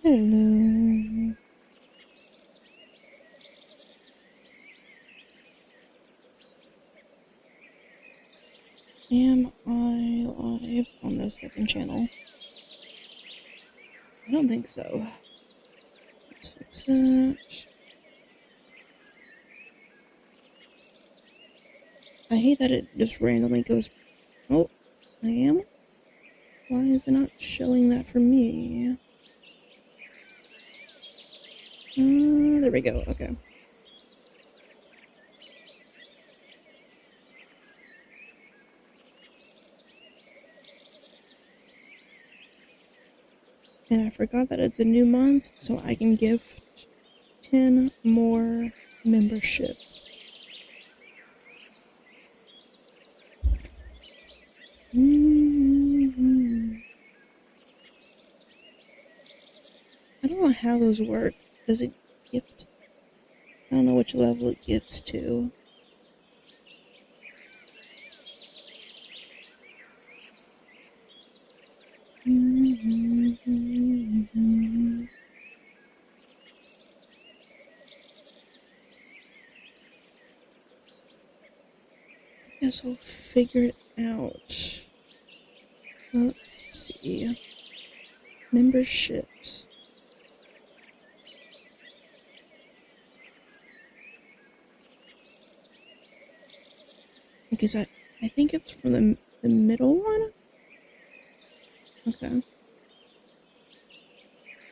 Hello. Am I live on the second channel? I don't think so. Let's fix that. I hate that it just randomly goes. Oh, I am? Why is it not showing that for me? There we go. Okay. And I forgot that it's a new month, so I can gift 10 more memberships. I don't know how those work. Does it gift? I don't know which level it gifts to. I guess I'll figure it out. Let's see. Memberships. Because I think it's for the middle one? Okay.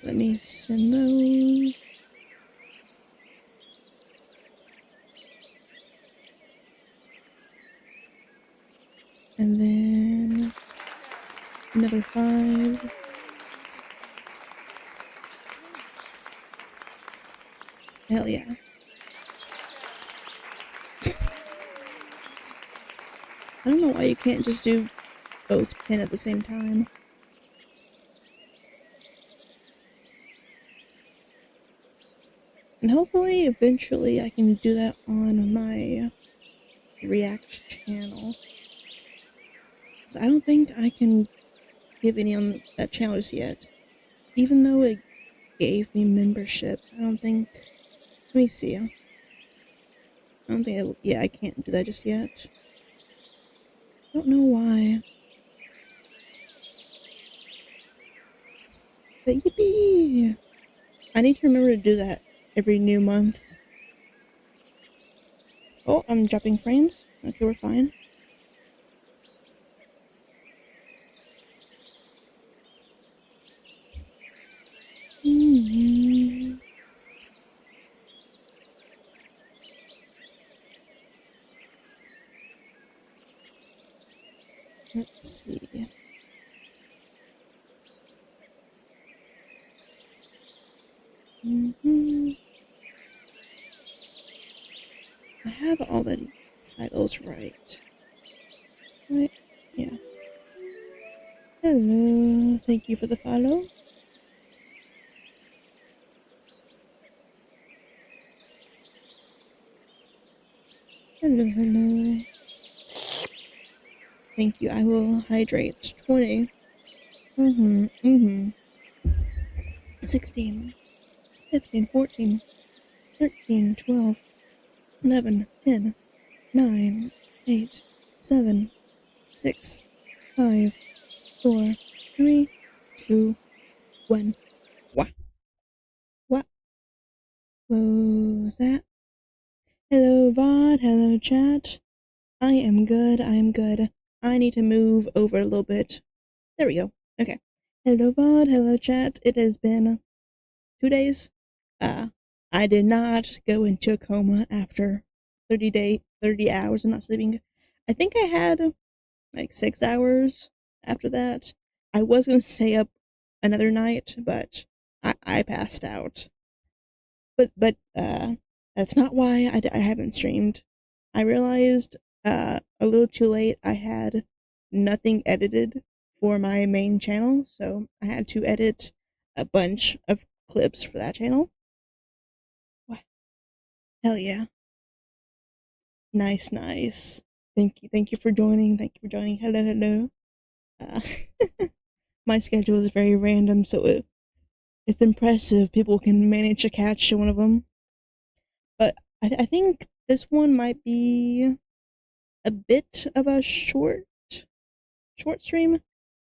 Let me send those. And then another 5. Hell yeah. I don't know why you can't just do both 10 at the same time. And hopefully, eventually, I can do that on my React channel. I don't think I can give any on that channel just yet. Even though it gave me memberships, I don't think... Let me see. I don't think I can't do that just yet. I don't know why. But yippee! I need to remember to do that every new month. Oh, I'm dropping frames. Okay, we're fine. Let's see. I have all the titles right. Right? Yeah. Hello. Thank you for the follow. Hello. Thank you. I will hydrate. 20. 16. 15. 14. 13. 12. 11. 10. 9. 8. 7. 6. 5. 4. 3. 2. 1. What? Close that. Hello, VOD. Hello, chat. I am good. I need to move over a little bit. There we go. Okay. Hello, VOD. Hello, chat. It has been 2 days. I did not go into a coma after 30 hours of not sleeping. I think I had like 6 hours after that. I was gonna stay up another night, but I passed out. But that's not why I haven't streamed. I realized a little too late I had nothing edited for my main channel, so I had to edit a bunch of clips for that channel. What? Hell yeah. Nice, nice. Thank you for joining. Thank you for joining. Hello, hello. Uh, my schedule is very random, so it's impressive people can manage to catch one of them. But I think this one might be a bit of a short stream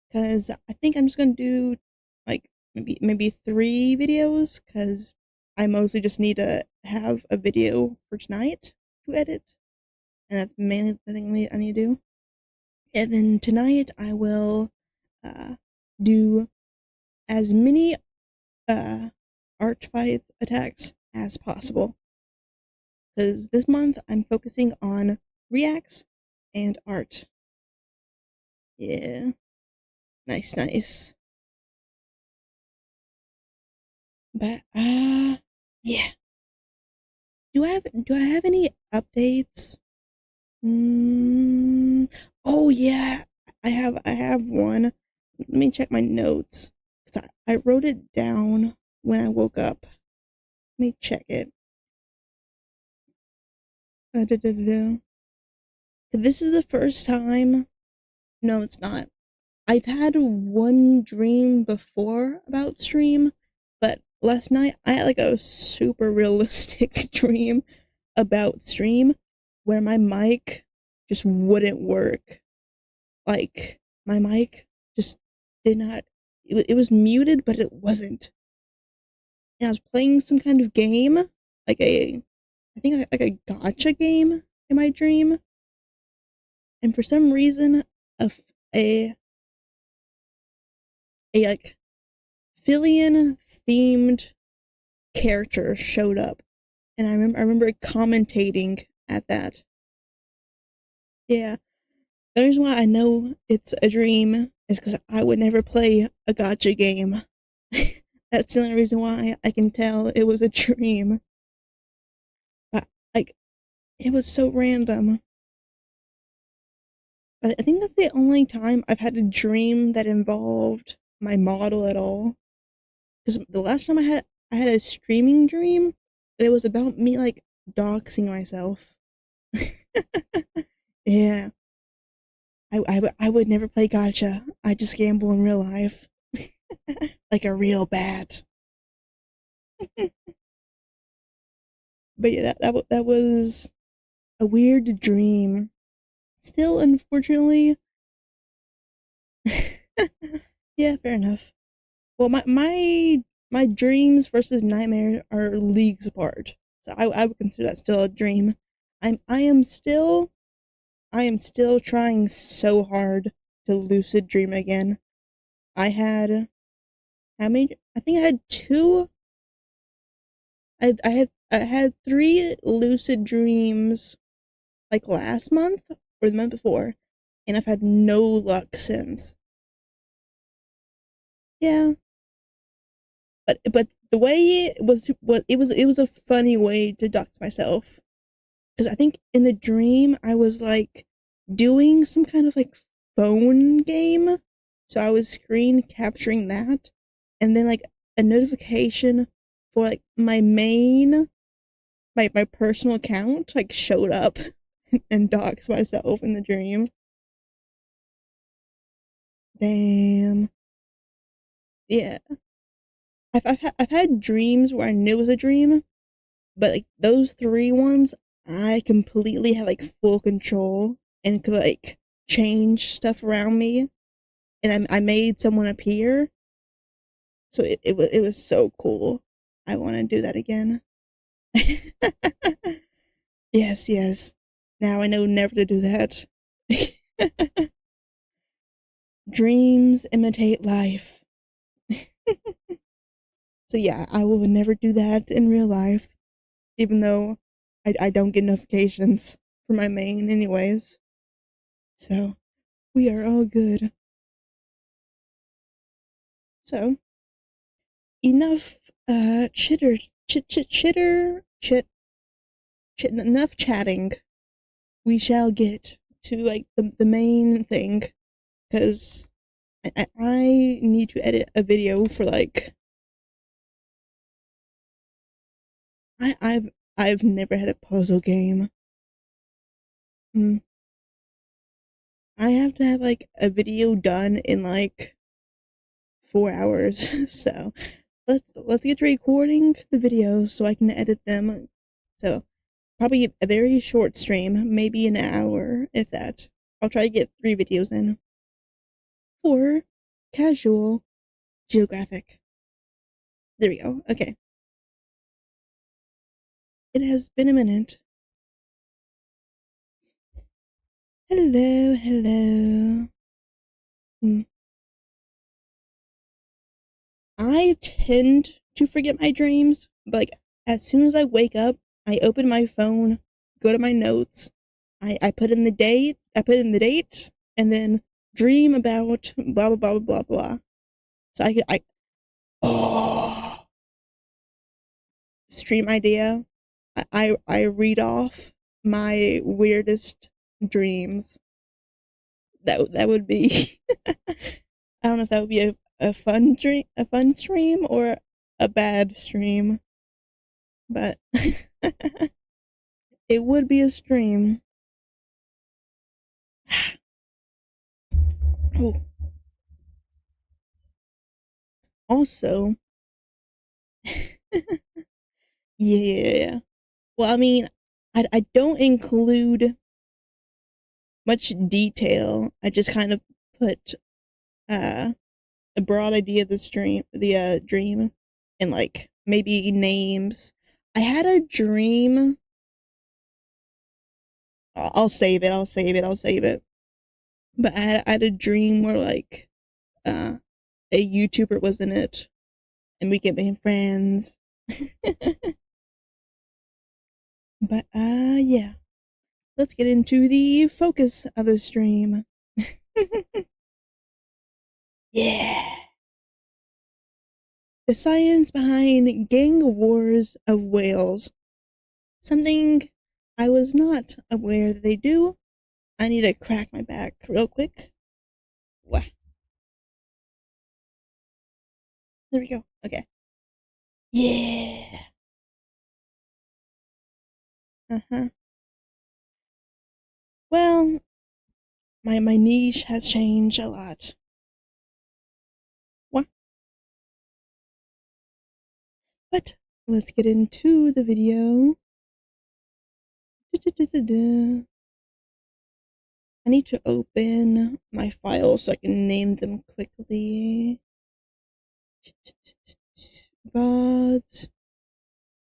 because I think I'm just gonna do like maybe 3 videos because I mostly just need to have a video for tonight to edit, and that's mainly the thing I need to do. And then tonight I will uh, do as many uh, arch fight attacks as possible because this month I'm focusing on reacts and art. Yeah, nice, nice. But yeah. Do I have any updates? Mm, oh yeah, I have one. Let me check my notes because I wrote it down when I woke up. Let me check it. Da-da-da-da. This is the first time. No, it's not. I've had one dream before about stream, but last night I had like a super realistic dream about stream where my mic just wouldn't work. Like my mic just did not. It was muted, but it wasn't. And I was playing some kind of game, like I think like a gotcha game in my dream, and for some reason, a a a like Fillion themed character showed up, and I remember commentating at that. Yeah, the reason why I know it's a dream is because I would never play a gotcha game. That's the only reason why I can tell it was a dream. But like, it was so random. But I think that's the only time I've had a dream that involved my model at all. Because the last time I had a streaming dream, it was about me like doxing myself. Yeah, I would never play gotcha. I just gamble in real life, like a real bat. But yeah, that was a weird dream. Still, unfortunately, yeah, fair enough. Well, my dreams versus nightmares are leagues apart, so I would consider that still a dream. I am still trying so hard to lucid dream again. I had how many? I think I had two. I had 3 lucid dreams like last month or the month before, and I've had no luck since. Yeah, but the way it was a funny way to dox myself because I think in the dream I was like doing some kind of like phone game, so I was screen capturing that, and then like a notification for like my personal account like showed up and doxed myself in the dream. Damn. Yeah. I've had dreams where I knew it was a dream, but like those 3 ones, I completely had like full control and could like change stuff around me, and I made someone appear. So it was so cool. I want to do that again. Yes, yes. Now I know never to do that. Dreams imitate life. So yeah, I will never do that in real life, even though I don't get notifications for my main anyways. So we are all good. So, enough chitter chit chit chitter chit chit enough chatting. We shall get to like the main thing, because I need to edit a video for like I've never had a puzzle game. Mm. I have to have like a video done in like 4 hours. So let's get to recording the videos so I can edit them. So probably a very short stream, maybe an hour, if that. I'll try to get 3 videos in for casual geographic. There we go. Okay. It has been a minute. Hello, hello. I tend to forget my dreams, but like as soon as I wake up, I open my phone, go to my notes, I put in the date, and then dream about blah blah blah blah blah. So I oh, stream idea. I read off my weirdest dreams. That would be I don't know if that would be a fun stream or a bad stream, but it would be a stream. Oh. Also, yeah. Well, I mean, I don't include much detail. I just kind of put a broad idea of the dream, and like maybe names. I had a dream. I'll save it. I'll save it. I'll save it. But I had a dream where like a YouTuber was in it, and we became friends. But yeah. Let's get into the focus of the stream. Yeah. The science behind gang wars of whales. Something I was not aware that they do. I need to crack my back real quick. Wah. There we go. Okay. Yeah. Uh-huh. Well, my niche has changed a lot. What? But let's get into the video. I need to open my files so I can name them quickly. But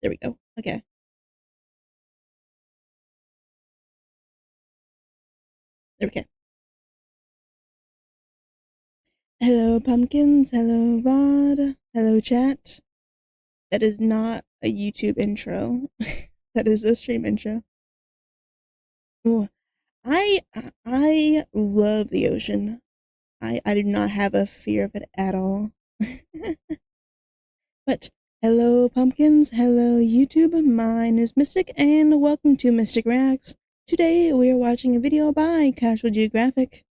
there we go. Okay. There we go. Hello, pumpkins. Hello, VOD. Hello, chat. That is not a YouTube intro. That is a stream intro. Ooh, I love the ocean. I do not have a fear of it at all. But hello, pumpkins. Hello, YouTube. My name is Mistic, and welcome to Mistic Reacts. Today we are watching a video by Casual Geographic.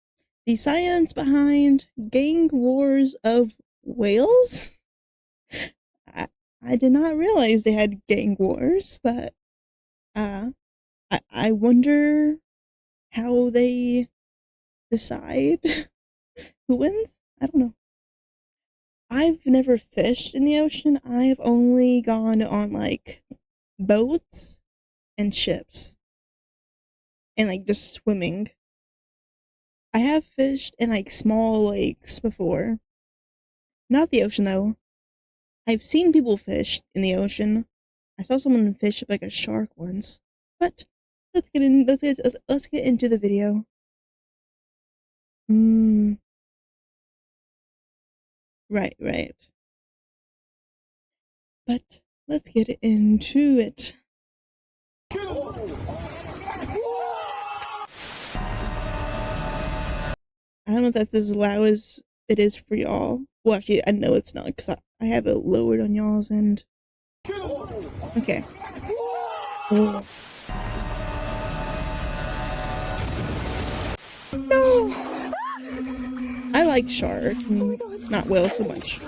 The science behind gang wars of whales? I did not realize they had gang wars, but I wonder how they decide who wins? I don't know. I've never fished in the ocean. I've only gone on like boats and ships and like just swimming. I have fished in like small lakes before. Not the ocean though. I've seen people fish in the ocean. I saw someone fish like a shark once. But let's get into the video. Right. But let's get into it. I don't know if that's as loud as it is for y'all. Well, actually, I know it's not because I have it lowered on y'all's end. Okay. Oh. No! I like sharks. I mean, not whales so much.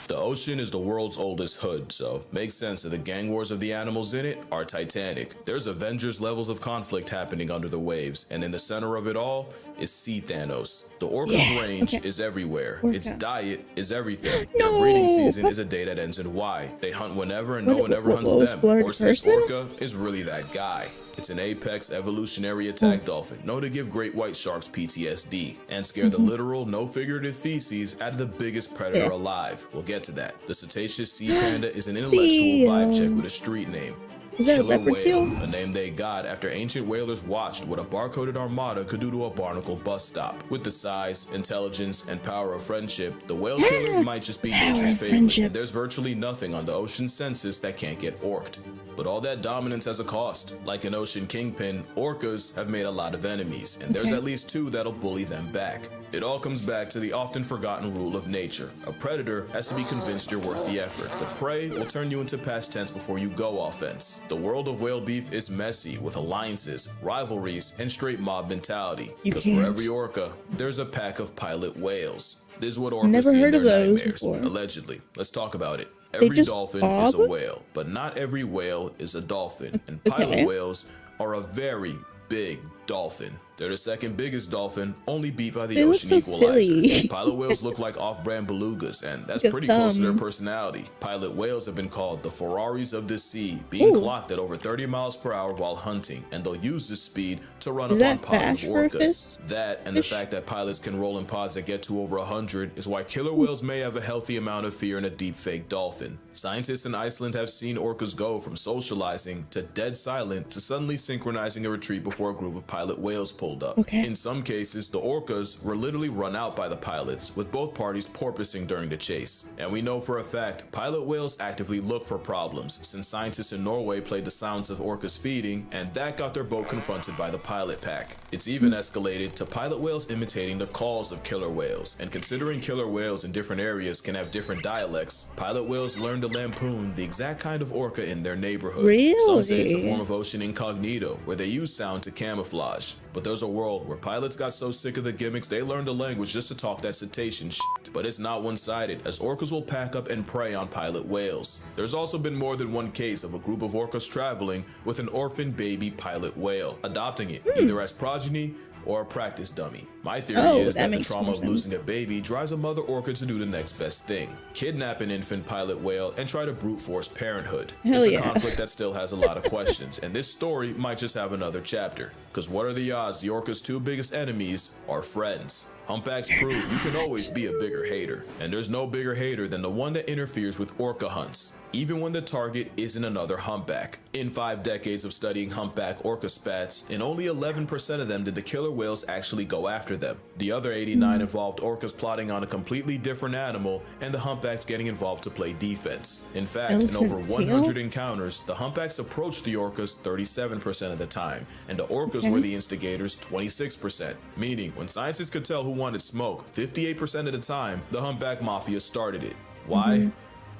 The ocean is the world's oldest hood, so makes sense that the gang wars of the animals in it are titanic. There's Avengers levels of conflict happening under the waves, and in the center of it all is Sea Thanos. The orca's range is everywhere. Its diet is everything. Their breeding season is a day that ends in Y. They hunt whenever and no one ever hunts them. Or this orca is really that guy. It's an apex evolutionary attack dolphin, known to give great white sharks PTSD, and scare the literal, no figurative feces out of the biggest predator alive. We'll get to that. The cetaceous sea panda is an intellectual vibe check with a street name. Is that a leopard seal? A name they got after ancient whalers watched what a barcoded armada could do to a barnacle bus stop. With the size, intelligence, and power of friendship, the whale killer might just be nature's favorite, and there's virtually nothing on the ocean census that can't get orked. But all that dominance has a cost. Like an ocean kingpin, orcas have made a lot of enemies, and there's at least 2 that'll bully them back. It all comes back to the often forgotten rule of nature. A predator has to be convinced you're worth the effort, but prey will turn you into past tense before you go offense. The world of whale beef is messy, with alliances, rivalries, and straight mob mentality. Because for every orca, there's a pack of pilot whales. This is what orcas see in their nightmares, allegedly. Let's talk about it. Every dolphin is a whale, but not every whale is a dolphin. And pilot whales are a very big dolphin. They're the second biggest dolphin, only beat by the ocean equalizer. Pilot whales look like off-brand belugas, and that's pretty close to their personality. Pilot whales have been called the Ferraris of the sea, being clocked at over 30 miles per hour while hunting, and they'll use this speed to run upon pods of orcas. That, and the fact that pilots can roll in pods that get to over 100, is why killer whales may have a healthy amount of fear in a deep fake dolphin. Scientists in Iceland have seen orcas go from socializing to dead silent to suddenly synchronizing a retreat before a group of pilot whales pulled up. In some cases, the orcas were literally run out by the pilots, with both parties porpoising during the chase. And we know for a fact, pilot whales actively look for problems, since scientists in Norway played the sounds of orcas feeding, and that got their boat confronted by the pilot pack. It's even escalated to pilot whales imitating the calls of killer whales, and considering killer whales in different areas can have different dialects, pilot whales learn to lampoon the exact kind of orca in their neighborhood. Some say it's a form of ocean incognito, where they use sound to camouflage. But there's a world where pilots got so sick of the gimmicks they learned a language just to talk that cetacean shit. But it's not one-sided, as orcas will pack up and prey on pilot whales. There's also been more than one case of a group of orcas traveling with an orphan baby pilot whale, adopting it either as progeny or a practice dummy. My theory is that the trauma of losing a baby drives a mother orca to do the next best thing. Kidnap an infant pilot whale and try to brute force parenthood. It's a conflict that still has a lot of questions, and this story might just have another chapter. Because what are the odds the orca's 2 biggest enemies are friends? Humpbacks prove you can always be a bigger hater, and there's no bigger hater than the one that interferes with orca hunts, even when the target isn't another humpback. In 5 decades of studying humpback orca spats, in only 11% of them did the killer whales actually go after them. The other 89 involved orcas plotting on a completely different animal, and the humpbacks getting involved to play defense. In fact, in over 100 encounters, the humpbacks approached the orcas 37% of the time, and the orcas were the instigators 26%, meaning when scientists could tell who wanted smoke 58% of the time, the humpback mafia started it. Why?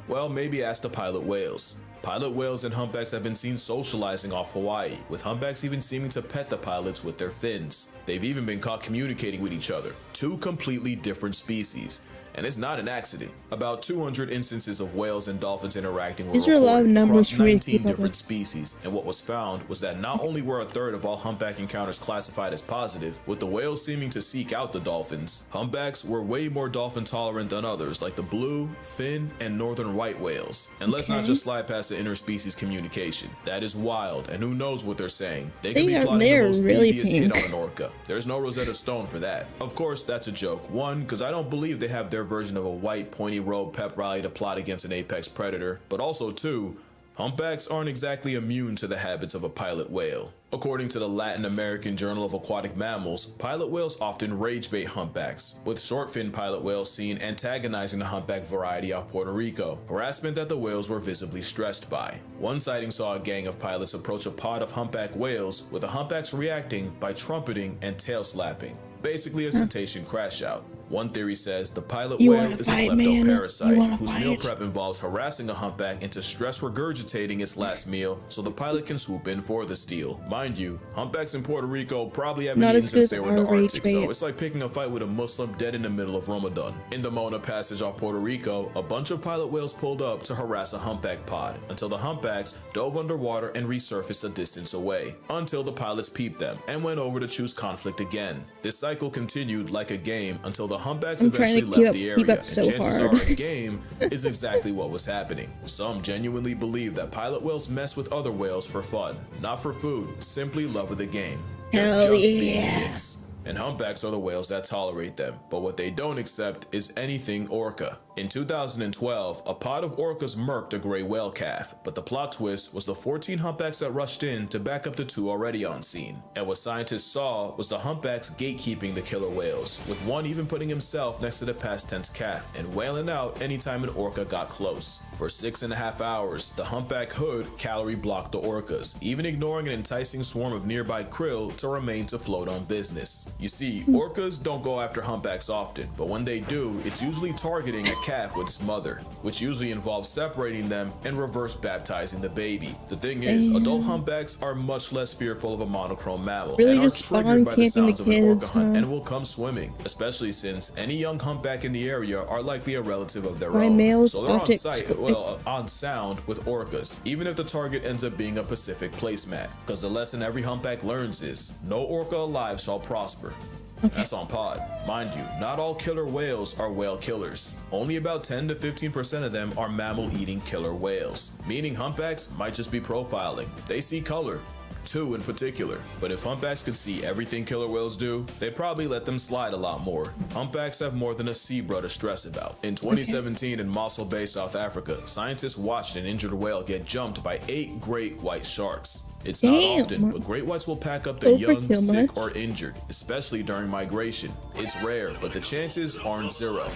Well, maybe ask the pilot whales. Pilot whales and humpbacks have been seen socializing off Hawaii, with humpbacks even seeming to pet the pilots with their fins. They've even been caught communicating with each other, 2 completely different species. And it's not an accident. About 200 instances of whales and dolphins interacting were recorded across 19 different species, and what was found was that not only were 1/3 of all humpback encounters classified as positive, with the whales seeming to seek out the dolphins, humpbacks were way more dolphin tolerant than others like the blue, fin, and northern white whales. And let's not just slide past the interspecies communication. That is wild, and who knows what they're saying. They could be plotting the most devious hit on an orca. There's no Rosetta Stone for that. Of course, that's a joke. One, because I don't believe they have their version of a white pointy robe pep rally to plot against an apex predator, but also 2, humpbacks aren't exactly immune to the habits of a pilot whale. According to the Latin American Journal of Aquatic Mammals, pilot whales often rage bait humpbacks, with short-fin pilot whales seen antagonizing the humpback variety off Puerto Rico, harassment that the whales were visibly stressed by. One sighting saw a gang of pilots approach a pod of humpback whales, with the humpbacks reacting by trumpeting and tail slapping. Basically a cetacean crash out. One theory says the pilot You whale wanna is fight, a man? kleptoparasite You wanna whose meal fight? prep involves harassing a humpback into stress regurgitating its last meal so the pilot can swoop in for the steal. Mind you, humpbacks in Puerto Rico probably haven't Not eaten as good since as they were in the our rage Arctic, bait. so it's like picking a fight with a Muslim dead in the middle of Ramadan. In the Mona Passage off Puerto Rico, a bunch of pilot whales pulled up to harass a humpback pod until the humpbacks dove underwater and resurfaced a distance away, until the pilots peeped them and went over to choose conflict again. This cycle continued like a game until the humpbacks eventually left the area, and chances are a game is exactly what was happening. Some genuinely believe that pilot whales mess with other whales for fun, not for food, simply love of the game. Hell Just being yeah. dicks. And humpbacks are the whales that tolerate them, but what they don't accept is anything orca. In 2012, a pod of orcas murked a gray whale calf, but the plot twist was the 14 humpbacks that rushed in to back up the 2 already on scene. And what scientists saw was the humpbacks gatekeeping the killer whales, with one even putting himself next to the past tense calf and wailing out anytime an orca got close. For 6.5 hours, the humpback hood calorie blocked the orcas, even ignoring an enticing swarm of nearby krill to remain to float on business. You see, orcas don't go after humpbacks often, but when they do, it's usually targeting a calf with its mother, which usually involves separating them and reverse baptizing the baby. The thing is, adult humpbacks are much less fearful of a monochrome mammal Really and are just triggered by the spawn sounds of an camping the orca kids, hunt huh? and will come swimming, especially since any young humpback in the area are likely a relative of their My own. male's So they're on optic sight, scope. well, on sound with orcas, even if the target ends up being a Pacific placemat. Because the lesson every humpback learns is, no orca alive shall prosper. That's on pod. Mind you, not all killer whales are whale killers. Only about 10 to 15% of them are mammal-eating killer whales, meaning humpbacks might just be profiling. They see color. 2 in particular. But if humpbacks could see everything killer whales do, they'd probably let them slide a lot more. Humpbacks have more than a zebra to stress about. In 2017 in Mossel Bay, South Africa, scientists watched an injured whale get jumped by 8 great white sharks. It's not often, but great whites will pack up the young, sick, or injured, especially during migration. It's rare, but the chances aren't zero.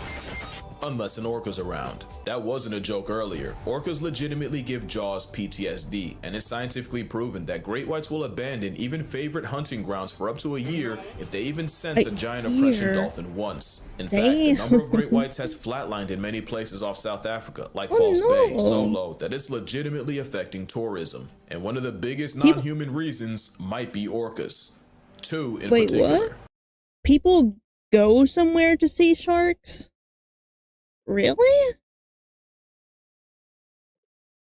Unless an orca's around. That wasn't a joke earlier. Orcas legitimately give jaws PTSD, and it's scientifically proven that great whites will abandon even favorite hunting grounds for up to a year if they even sense a giant oppression dolphin once. In fact, the number of great whites has flatlined in many places off South Africa, like False Bay, so low that it's legitimately affecting tourism. And one of the biggest non-human reasons might be orcas. 2 in particular. What? People go somewhere to see sharks? Really?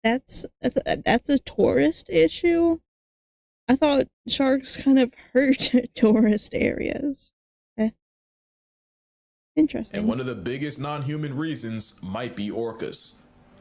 That's a tourist issue? I thought sharks kind of hurt tourist areas. Interesting. And one of the biggest non-human reasons might be orcas.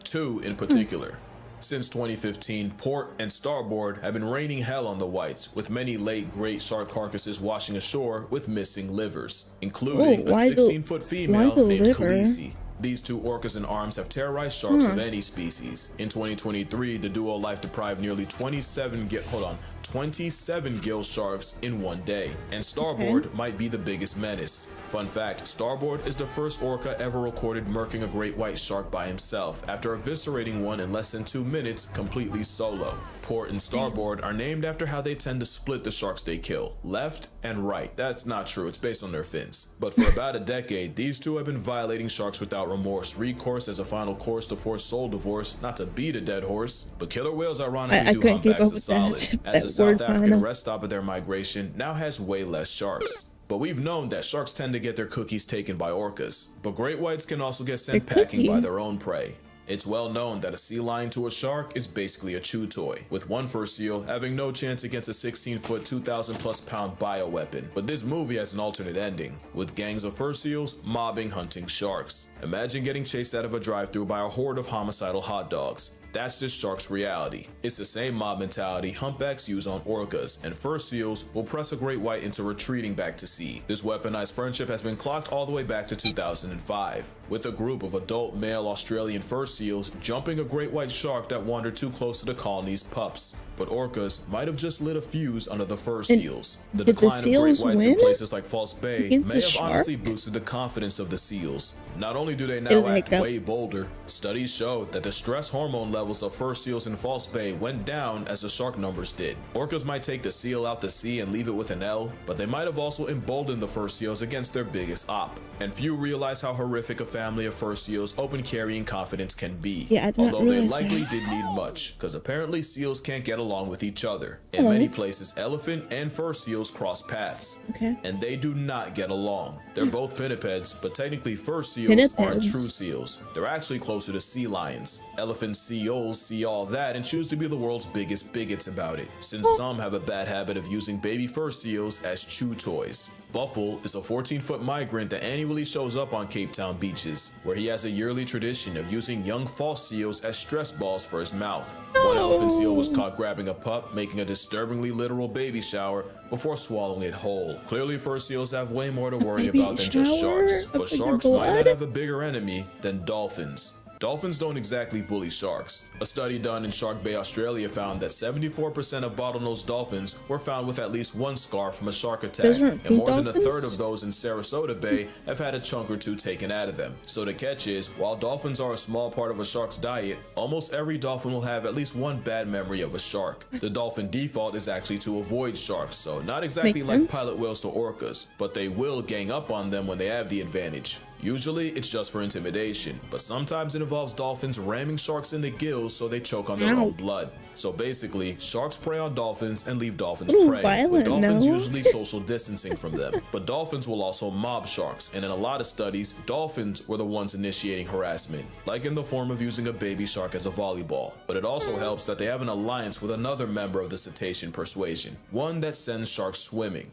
2 in particular. Since 2015, port and starboard have been raining hell on the whites, with many late great shark carcasses washing ashore with missing livers, including a 16-foot female named Khaleesi. These 2 orcas and arms have terrorized sharks of any species. In 2023, the duo life-deprived nearly 27 gill sharks in one day, and starboard might be the biggest menace. Fun fact, starboard is the first orca ever recorded murking a great white shark by himself after eviscerating one in less than 2 minutes completely solo. Port and starboard are named after how they tend to split the sharks they kill, left and right. That's not true, it's based on their fins. But for about a decade, these 2 have been violating sharks without remorse. Recourse as a final course to force soul divorce, not to beat a dead horse. But killer whales ironically do humpbacks a solid, as the South African rest stop of their migration now has way less sharks. But we've known that sharks tend to get their cookies taken by orcas, but great whites can also get sent packing by their own prey. It's well known that a sea lion to a shark is basically a chew toy, with one fur seal having no chance against a 16-foot, 2,000+ pound bioweapon. But this movie has an alternate ending, with gangs of fur seals mobbing hunting sharks. Imagine getting chased out of a drive-thru by a horde of homicidal hot dogs. That's just sharks' reality. It's the same mob mentality humpbacks use on orcas, and fur seals will press a great white into retreating back to sea. This weaponized friendship has been clocked all the way back to 2005, with a group of adult male Australian fur seals jumping a great white shark that wandered too close to the colony's pups. but orcas might have just lit a fuse under the fur And seals. The did the decline of great seals whites in win places like False Bay against may the have shark? honestly boosted the confidence of the seals. Not only do they It was now a act hiccup. way bolder, studies showed that the stress hormone levels of fur seals in False Bay went down as the shark numbers did. Orcas might take the seal out to sea and leave it with an L, but they might have also emboldened the fur seals against their biggest op. And few realize how horrific a family of fur seals open carrying confidence can be. Yeah, I did not Although they realize likely that. didn't need much, because apparently seals can't get along with each other. In Oh. many places, elephant and fur seals cross paths. Okay. And they do not get along. They're both pinnipeds, but technically fur seals aren't Pinnipeds. true seals. They're actually closer to sea lions. Elephant seals see all that and choose to be the world's biggest bigots about it, since some have a bad habit of using baby fur seals as chew toys. Buffle is a 14-foot migrant that annually shows up on Cape Town beaches, where he has a yearly tradition of using young false seals as stress balls for his mouth. One elephant seal was caught grabbing a pup, making a disturbingly literal baby shower before swallowing it whole. Clearly, fur seals have way more to worry Baby about than just shower sharks, but of your sharks might not blood? have a bigger enemy than dolphins. Dolphins don't exactly bully sharks. A study done in Shark Bay, Australia found that 74% of bottlenose dolphins were found with at least one scar from a shark attack, Those aren't and more pink than a dolphins? third of those in Sarasota Bay have had a chunk or two taken out of them. So the catch is, while dolphins are a small part of a shark's diet, almost every dolphin will have at least one bad memory of a shark. The dolphin default is actually to avoid sharks, so not exactly Makes like sense. pilot whales to orcas, but they will gang up on them when they have the advantage. Usually, it's just for intimidation, but sometimes it involves dolphins ramming sharks in the gills so they choke on their Ow. own blood. So basically, sharks prey on dolphins and leave dolphins Ooh, prey, with violent, dolphins no? usually social distancing from them. But dolphins will also mob sharks, and in a lot of studies, dolphins were the ones initiating harassment, like in the form of using a baby shark as a volleyball. But it also helps that they have an alliance with another member of the cetacean persuasion, one that sends sharks swimming.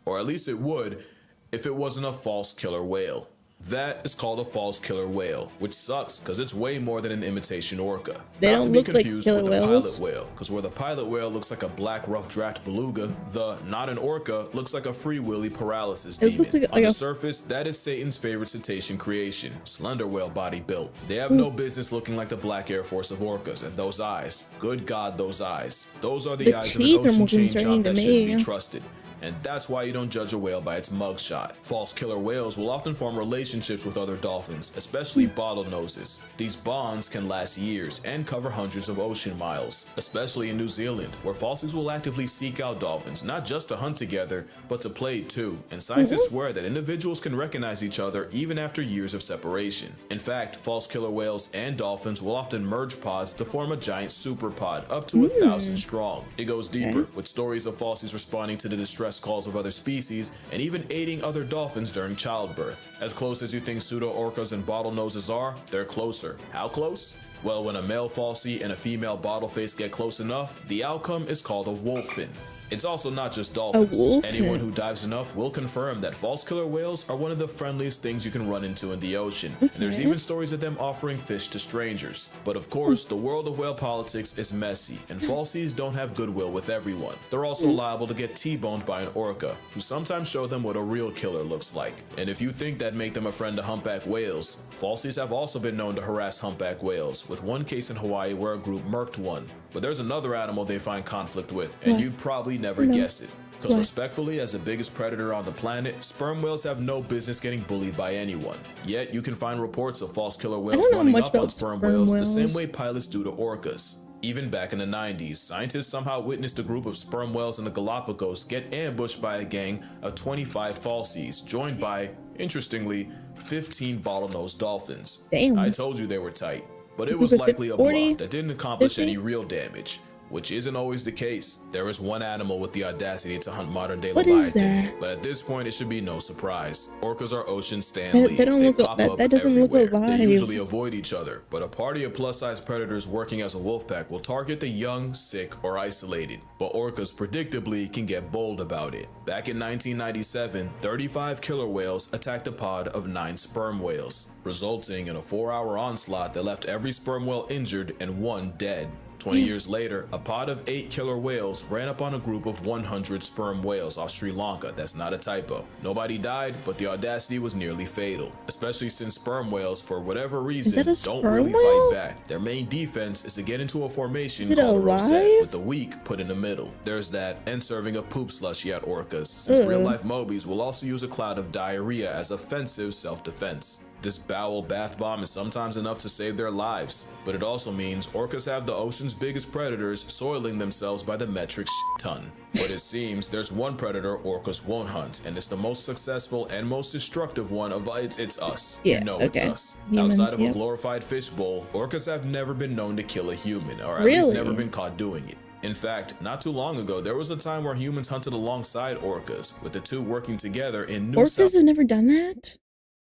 Or at least it would, if it wasn't a false killer whale. That is called a false killer whale, which sucks because it's way more than an imitation orca. They Not don't to be look like confused killer with the whales. pilot whale, because where the pilot whale looks like a black rough draft beluga, the not an orca looks like a free willy paralysis It demon. looks like On the a- surface, that is Satan's favorite cetacean creation, slender whale body built. They have no business looking like the black Air Force of orcas, and those eyes, good God, those eyes. Those are the The eyes of an teeth are ocean more chain concerning chomp to that shouldn't me. be trusted. And that's why you don't judge a whale by its mugshot. False killer whales will often form relationships with other dolphins, especially bottlenoses. These bonds can last years and cover hundreds of ocean miles, especially in New Zealand, where falsies will actively seek out dolphins, not just to hunt together, but to play too. And scientists swear that individuals can recognize each other even after years of separation. In fact, false killer whales and dolphins will often merge pods to form a giant superpod, up to 1,000 strong. It goes deeper, with stories of falsies responding to the distress calls of other species, and even aiding other dolphins during childbirth. As close as you think pseudo-orcas and bottlenoses are, they're closer. How close? Well, when a male falsie and a female bottleface get close enough, the outcome is called a wolfin. It's also not just dolphins. wolfin. Anyone who dives enough will confirm that false killer whales are one of the friendliest things you can run into in the ocean. And there's even stories of them offering fish to strangers. But of course, the world of whale politics is messy, and falsies don't have goodwill with everyone. They're also liable to get T-boned by an orca, who sometimes show them what a real killer looks like. And if you think that'd make them a friend to humpback whales, falsies have also been known to harass humpback whales, with one case in Hawaii where a group murked one. But there's another animal they find conflict with, and you'd probably never guess it. Because What? respectfully, as the biggest predator on the planet, sperm whales have no business getting bullied by anyone. Yet, you can find reports of false killer whales don't know running much up on about sperm sperm whales the same whales. way pilots do to orcas. Even back in the 90s, scientists somehow witnessed a group of sperm whales in the Galapagos get ambushed by a gang of 25 falsies, joined by, interestingly, 15 bottlenose dolphins. Damn. I told you they were tight. But it was Group of likely a 40, bluff that didn't accomplish 50. any real damage, which isn't always the case. There is one animal with the audacity to hunt modern-day What is Leviathan, that? but at this point it should be no surprise. Orcas are ocean Stanley. They don't look- pop up that doesn't look everywhere. They alive. usually avoid each other, but a party of plus-size predators working as a wolf pack will target the young, sick, or isolated. But orcas predictably can get bold about it. Back in 1997, 35 killer whales attacked a pod of 9 sperm whales, resulting in a 4-hour onslaught that left every sperm whale injured and one dead. 20 years later, a pod of 8 killer whales ran up on a group of 100 sperm whales off Sri Lanka. That's not a typo. Nobody died, but the audacity was nearly fatal, especially since sperm whales, for whatever reason, don't really fight back. Their main defense is to get into a formation called a rosette, with the weak put in the middle. There's that, and serving a poop slushy at orcas, since real-life mobies will also use a cloud of diarrhea as offensive self-defense. This bowel bath bomb is sometimes enough to save their lives, but it also means orcas have the ocean's biggest predators soiling themselves by the metric ton. But it seems there's one predator orcas won't hunt, and it's the most successful and most destructive one of it's us. Yeah, you know it's us. Humans, outside of a glorified fishbowl, orcas have never been known to kill a human, or at least never been caught doing it. In fact, not too long ago, there was a time where humans hunted alongside orcas, with the two working together in New South. Orcas have never done that?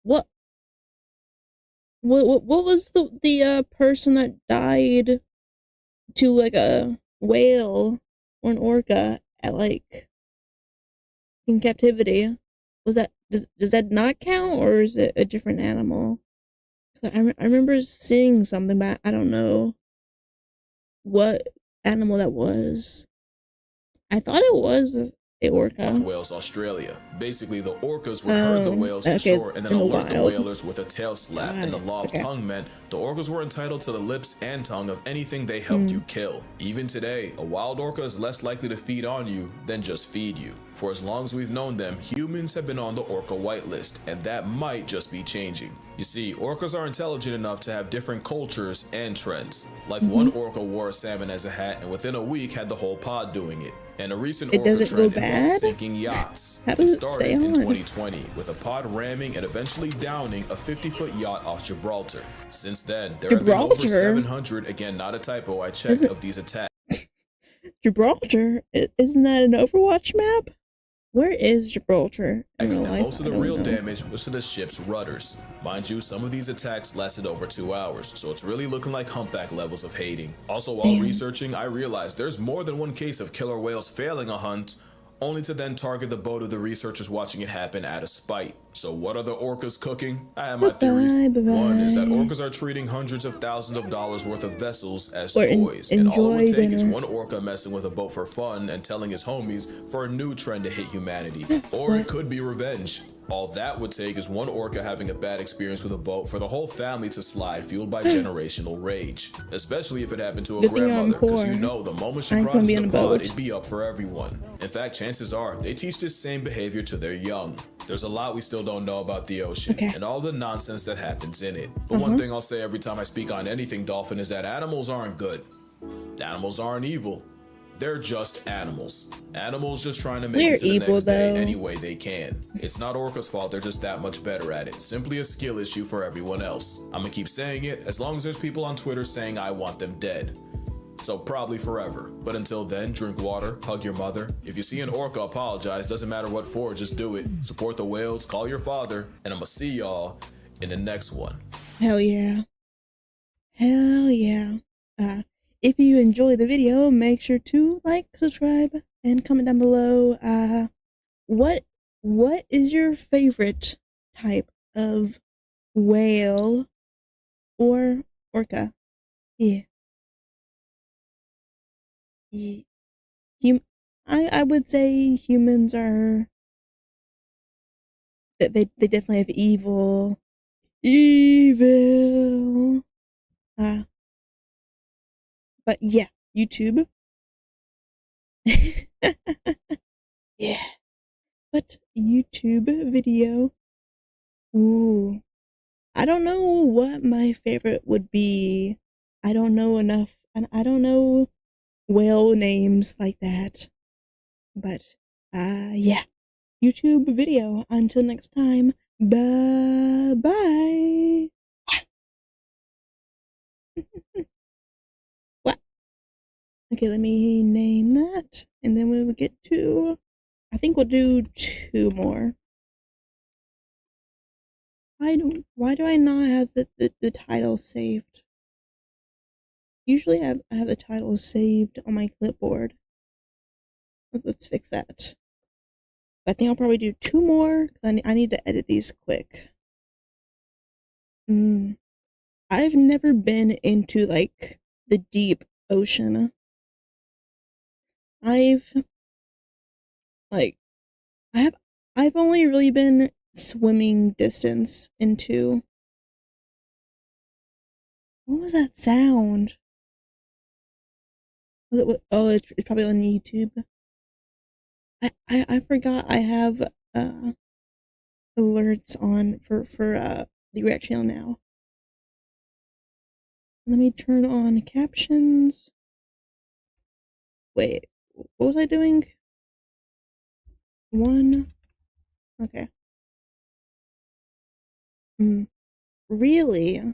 What was the person that died to like a whale or an orca at like in captivity? Was that does that not count, or is it a different animal? I remember seeing something, but I don't know what animal that was. I thought it was a orca. Whales, Australia. Basically, the orcas would herd the whales to shore and then alert the whalers with a tail slap. And the law of tongue meant the orcas were entitled to the lips and tongue of anything they helped you kill. Even today, a wild orca is less likely to feed on you than just feed you. For as long as we've known them, humans have been on the orca whitelist, and that might just be changing. You see, orcas are intelligent enough to have different cultures and trends. Like one orca wore a salmon as a hat, and within a week had the whole pod doing it. And a recent orca trend involves sinking yachts. It started in 2020 with a pod ramming and eventually downing a 50-foot yacht off Gibraltar. Since then, there have been over 700, again not a typo, I checked, of these attacks. Gibraltar? Isn't that an Overwatch map? Where is Gibraltar? And most of the real damage was to the ship's rudders. Mind you, some of these attacks lasted over 2 hours, so it's really looking like humpback levels of hating. Also, while researching, I realized there's more than one case of killer whales failing a hunt, only to then target the boat of the researchers watching it happen out of spite. So what are the orcas cooking? I have my theories. One is that orcas are treating hundreds of thousands of dollars worth of vessels as toys, and all it would take is one orca messing with a boat for fun and telling his homies for a new trend to hit humanity. Or it could be revenge. All that would take is one orca having a bad experience with a boat for the whole family to slide, fueled by generational rage. Especially if it happened to a grandmother, because you know the moment she crosses the pod, it'd be up for everyone. In fact, chances are, they teach this same behavior to their young. There's a lot we still don't know about the ocean, and all the nonsense that happens in it. But one thing I'll say every time I speak on anything dolphin is that animals aren't good. Animals aren't evil. They're just animals. Animals just trying to make it to the next day any way they can. It's not orca's fault, they're just that much better at it. Simply a skill issue for everyone else. I'm gonna keep saying it as long as there's people on Twitter saying I want them dead. So probably forever. But until then, drink water, hug your mother. If you see an orca, apologize. Doesn't matter what for, just do it. Support the whales, call your father, and I'm gonna see y'all in the next one. Hell yeah. Hell yeah. If you enjoyed the video, make sure to like, subscribe, and comment down below. What is your favorite type of whale or orca? Yeah. I would say humans are that they definitely have evil. But yeah, YouTube. Yeah. But YouTube video. Ooh. I don't know what my favorite would be. I don't know enough, and I don't know whale names like that. But yeah. YouTube video. Until next time. Bye. What? Okay, let me name that. And then we will get to, I think we'll do 2 more. Why do I not have the title saved? Usually I have the title saved on my clipboard. Let's fix that. I think I'll probably do 2 more, because I need to edit these quick. I've never been into, like, the deep ocean. I've like I've only really been swimming distance into. What was that sound? Oh, it's probably on YouTube. I forgot I have alerts on for the React channel now. Let me turn on captions. Wait, what was I doing? One. Okay. Really?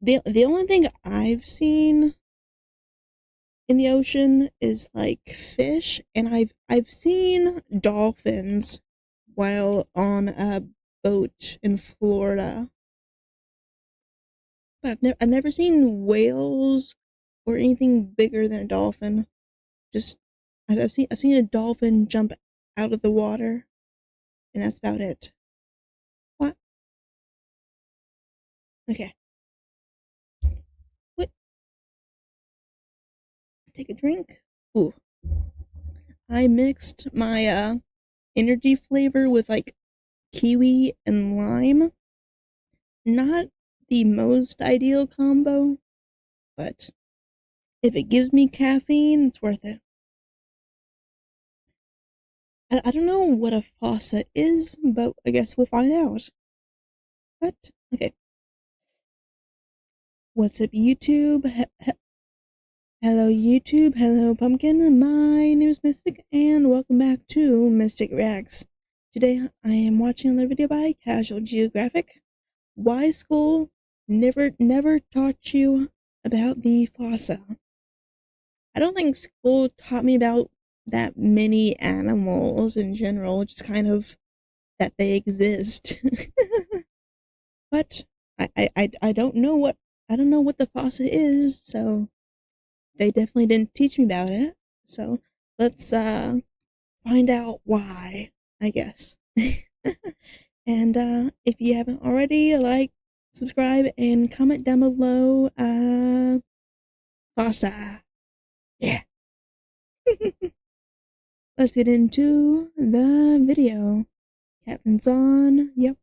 The only thing I've seen in the ocean is like fish, and I've seen dolphins while on a boat in Florida. But I've never seen whales or anything bigger than a dolphin. Just I've seen a dolphin jump out of the water, and that's about it. What? Okay. What? Take a drink. Ooh. I mixed my energy flavor with like kiwi and lime. Not the most ideal combo, but if it gives me caffeine, it's worth it. I don't know what a fossa is, but I guess we'll find out. What? Okay. What's up, YouTube? Hello, YouTube. Hello, Pumpkin. My name is Mistic, and welcome back to Mistic Reacts. Today, I am watching another video by Casual Geographic. Why school never taught you about the fossa? I don't think school taught me about that many animals in general, just kind of that they exist. But I don't know what the fossa is, so they definitely didn't teach me about it. So let's find out why, I guess. And if you haven't already, like, subscribe, and comment down below fossa. Yeah. Let's get into the video. Captain's on. Yep.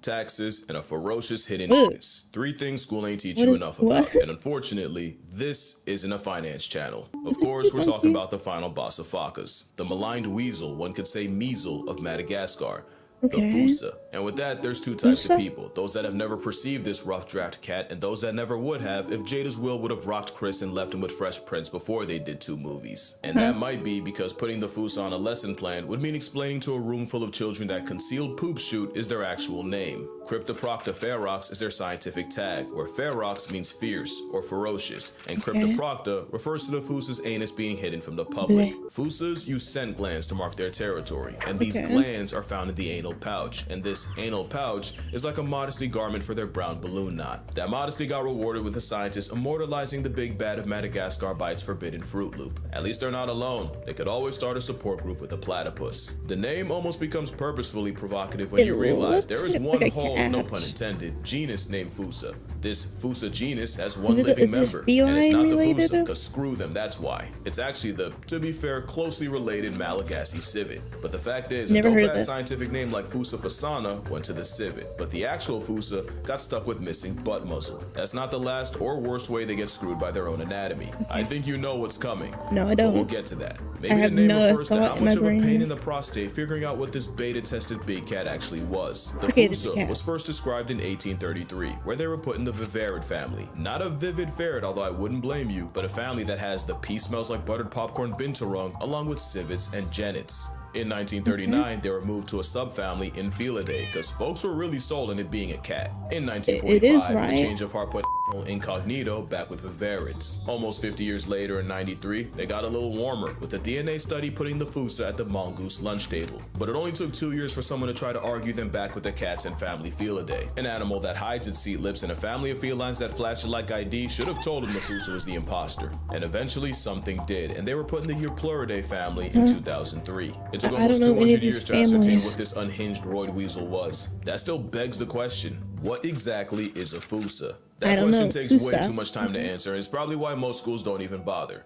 Taxes, and a ferocious hidden illness. 3 things school ain't teach you enough about. And unfortunately, this isn't a finance channel. Of course, we're talking about the final boss of Focus, the maligned weasel, one could say measle, of Madagascar. The Fossa. And with that, there's 2 types of people. Those that have never perceived this rough draft cat, and those that never would have if Jada's will would have rocked Chris and left him with Fresh Prince before they did 2 movies. And that might be because putting the Fossa on a lesson plan would mean explaining to a room full of children that concealed poop shoot is their actual name. Cryptoprocta ferox is their scientific tag, where ferox means fierce or ferocious, and Cryptoprocta refers to the Fossa's anus being hidden from the public. Fossas use scent glands to mark their territory, and these glands are found in the anal pouch, and this anal pouch is like a modesty garment for their brown balloon knot. That modesty got rewarded with the scientists immortalizing the big bad of Madagascar by its forbidden Fruit Loop. At least they're not alone. They could always start a support group with a platypus. The name almost becomes purposefully provocative when you realize there is one whole, no pun intended, genus named Fossa. This Fossa genus has one living member, and it's not the Fossa, cause screw them, that's why. It's actually the, to be fair, closely related Malagasy civet. But the fact is, a dope-ass scientific name like Fossa fossana went to the civet, but the actual Fossa got stuck with missing butt muzzle. That's not the last or worst way they get screwed by their own anatomy. I think you know what's coming. No, I don't. But we'll get to that. Maybe the name refers to how much of a pain in the prostate figuring out what this beta-tested big cat actually was. The Fossa was first described in 1833, where they were put in the vivarid family. Not a vivid ferret, although I wouldn't blame you, but a family that has the pea smells like buttered popcorn binturong, along with civets and genets. In 1939, they were moved to a subfamily Infelidae, because folks were really sold on it being a cat. In 1945, the change of heart put incognito back with vivarids. Almost 50 years later, in 93, they got a little warmer, with a DNA study putting the Fossa at the mongoose lunch table. But it only took 2 years for someone to try to argue them back with the cats and family Felidae. An animal that hides its seat lips and a family of felines that flash it like ID should have told them the Fossa was the imposter. And eventually, something did, and they were put in the Eupluridae family in 2003. It took almost 200 years to ascertain what this unhinged roid weasel was. That still begs the question, what exactly is a Fossa? That question takes way Fossa. too much time to answer, and it's probably why most schools don't even bother.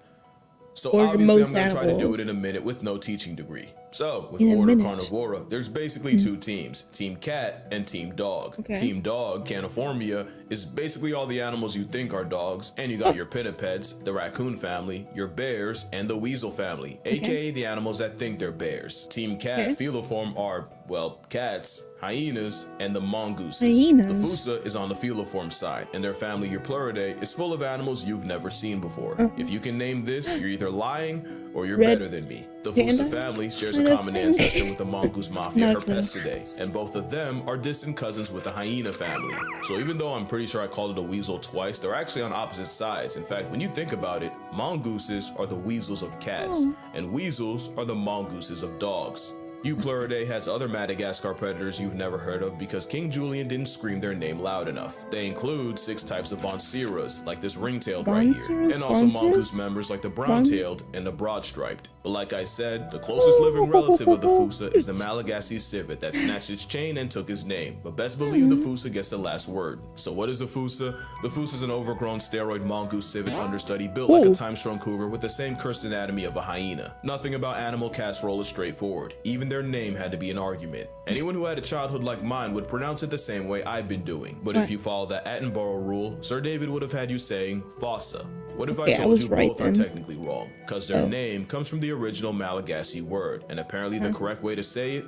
So Or obviously I'm most going to try to do animals. it in a minute with no teaching degree. So, with In a Order minute. Carnivora, there's basically two teams, Team Cat and Team Dog. Okay. Team Dog, Caniformia, is basically all the animals you think are dogs, and you got your pinnipeds, the raccoon family, your bears, and the weasel family, aka the animals that think they're bears. Team Cat, Feliform are, well, cats, hyenas, and the mongooses. Hyenas. The Fossa is on the Feliform side, and their family Eupluridae is full of animals you've never seen before. If you can name this, you're either lying or you're Red better than me. The panda Fossa family shares a kind of common thing. ancestor with the mongoose mafia Not good. Herpestidae, and both of them are distant cousins with the hyena family. So even though I'm pretty sure I called it a weasel twice, they're actually on opposite sides. In fact, when you think about it, mongooses are the weasels of cats, and weasels are the mongooses of dogs. Eupluridae has other Madagascar predators you've never heard of because King Julian didn't scream their name loud enough. They include 6 types of Vonceras, like this ring-tailed right here, Vonceras? and also Vonceras? mongoose members like the brown-tailed and the broad-striped. But like I said, the closest living relative of the Fossa is the Malagasy civet that snatched its chain and took his name, but best believe the Fossa gets the last word. So what is a Fossa? The Fossa is an overgrown steroid mongoose civet understudy built like a time-shrunk cougar with the same cursed anatomy of a hyena. Nothing about animal casserole is straightforward. Even their name had to be an argument. Anyone who had a childhood like mine would pronounce it the same way I've been doing. But if you follow the Attenborough rule, Sir David would have had you saying Fossa. What if I told you both are technically wrong? Because their name comes from the original Malagasy word, and apparently the correct way to say it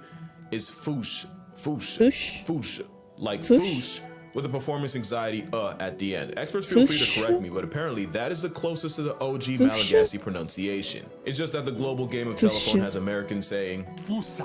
is Foosh. Foosh. Like Foosh, with a performance anxiety at the end. Experts feel free to correct me, but apparently that is the closest to the OG Malagasy pronunciation. It's just that the global game of telephone has Americans saying Fossa,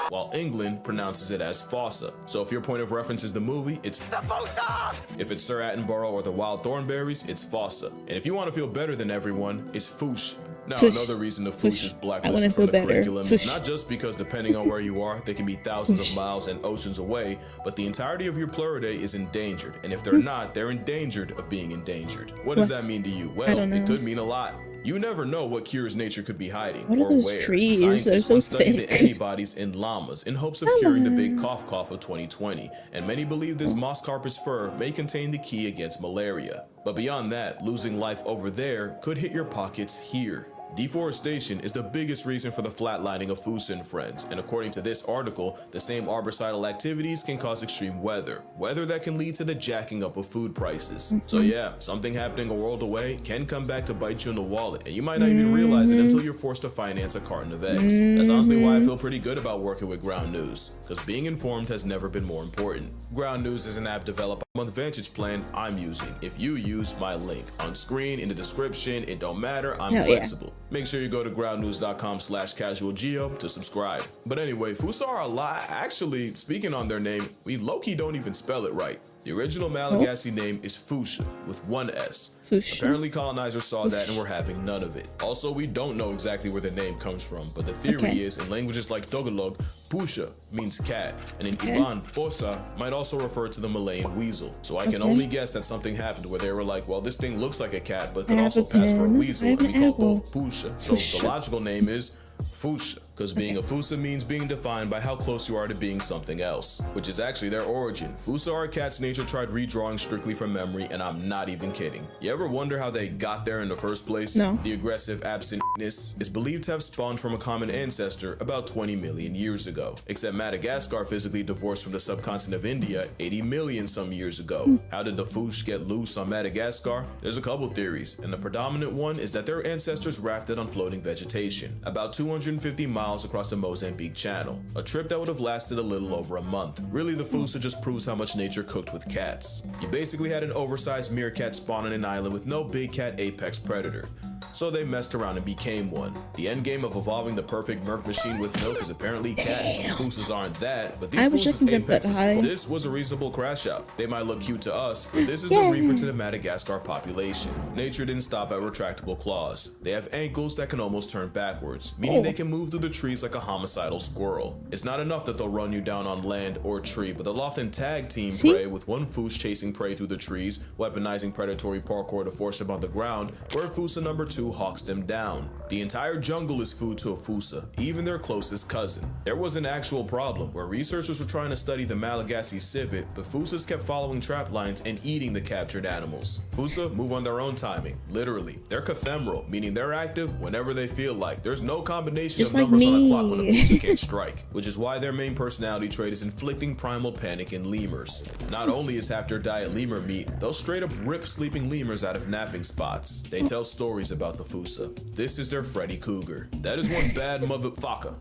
while England pronounces it as Fossa. So if your point of reference is the movie, it's the Fossa. If it's Sir Attenborough or the Wild Thornberrys, it's Fossa. And if you want to feel better than everyone, it's Foosh. Now, another reason the Foosh is blacklisted from the curriculum is not just because depending on where you are, they can be thousands of miles and oceans away, but the entirety of your Eupluridae is endangered. And if they're not, they're endangered of being endangered. What does that mean to you? Well, it could mean a lot. You never know what cures nature could be hiding or where. Trees? Scientists They're once so studied the thick. antibodies in llamas in hopes of curing the big cough of 2020, and many believe this moss carpet's fur may contain the key against malaria. But beyond that, losing life over there could hit your pockets here. Deforestation is the biggest reason for the flatlining of Fossa and friends, and according to this article, the same arborcidal activities can cause extreme weather that can lead to the jacking up of food prices. So yeah, something happening a world away can come back to bite you in the wallet, and you might not even realize it until you're forced to finance a carton of eggs. That's honestly why I feel pretty good about working with Ground News, because being informed has never been more important. Ground News is an app developed on the Vantage plan I'm using. If you use my link on screen, in the description, it don't matter, I'm flexible. Make sure you go to groundnews.com/casualgeo to subscribe. But anyway, Fossa are a lot. Actually, speaking on their name, we low-key don't even spell it right. The original Malagasy name is Fossa with one S. Apparently colonizers saw that and were having none of it. Also, we don't know exactly where the name comes from, but the theory is in languages like Tagalog, Pusha means cat, and in Iban, Fossa might also refer to the Malayan weasel. So I can only guess that something happened where they were like, well, this thing looks like a cat, but could also pass for a weasel, and we call both Pusha. So the logical name is Fossa, because being a Fossa means being defined by how close you are to being something else, which is actually their origin. Fossa are a cat's nature tried redrawing strictly from memory, and I'm not even kidding. You ever wonder how they got there in the first place? No. The aggressive absentness is believed to have spawned from a common ancestor about 20 million years ago, except Madagascar physically divorced from the subcontinent of India 80 million some years ago. How did the Fossa get loose on Madagascar? There's a couple theories, and the predominant one is that their ancestors rafted on floating vegetation, about 250 miles across the Mozambique Channel, a trip that would have lasted a little over a month. Really, the Fossa just proves how much nature cooked with cats. You basically had an oversized meerkat spawn on an island with no big cat apex predator. So they messed around and became one. The end game of evolving the perfect merc machine with milk is apparently cat. Fossas aren't that, but these Fossas apex this was a reasonable crash out. They might look cute to us, but this is the reaper to the Madagascar population. Nature didn't stop at retractable claws. They have ankles that can almost turn backwards, meaning they can move through the trees like a homicidal squirrel. It's not enough that they'll run you down on land or tree, but they'll often tag team prey, with one Fossa chasing prey through the trees, weaponizing predatory parkour to force him on the ground, where Fossa number 2 who hawks them down. The entire jungle is food to a Fossa, even their closest cousin. There was an actual problem where researchers were trying to study the Malagasy civet, but Fossas kept following trap lines and eating the captured animals. Fossa move on their own timing, literally. They're cathemeral, meaning they're active whenever they feel like. There's no combination Just of like numbers on a me. clock when a Fossa can't strike, which is why their main personality trait is inflicting primal panic in lemurs. Not only is half their diet lemur meat, they'll straight up rip sleeping lemurs out of napping spots. They tell stories about the Fossa. This is their Freddy Cougar. That is one bad motherfucker.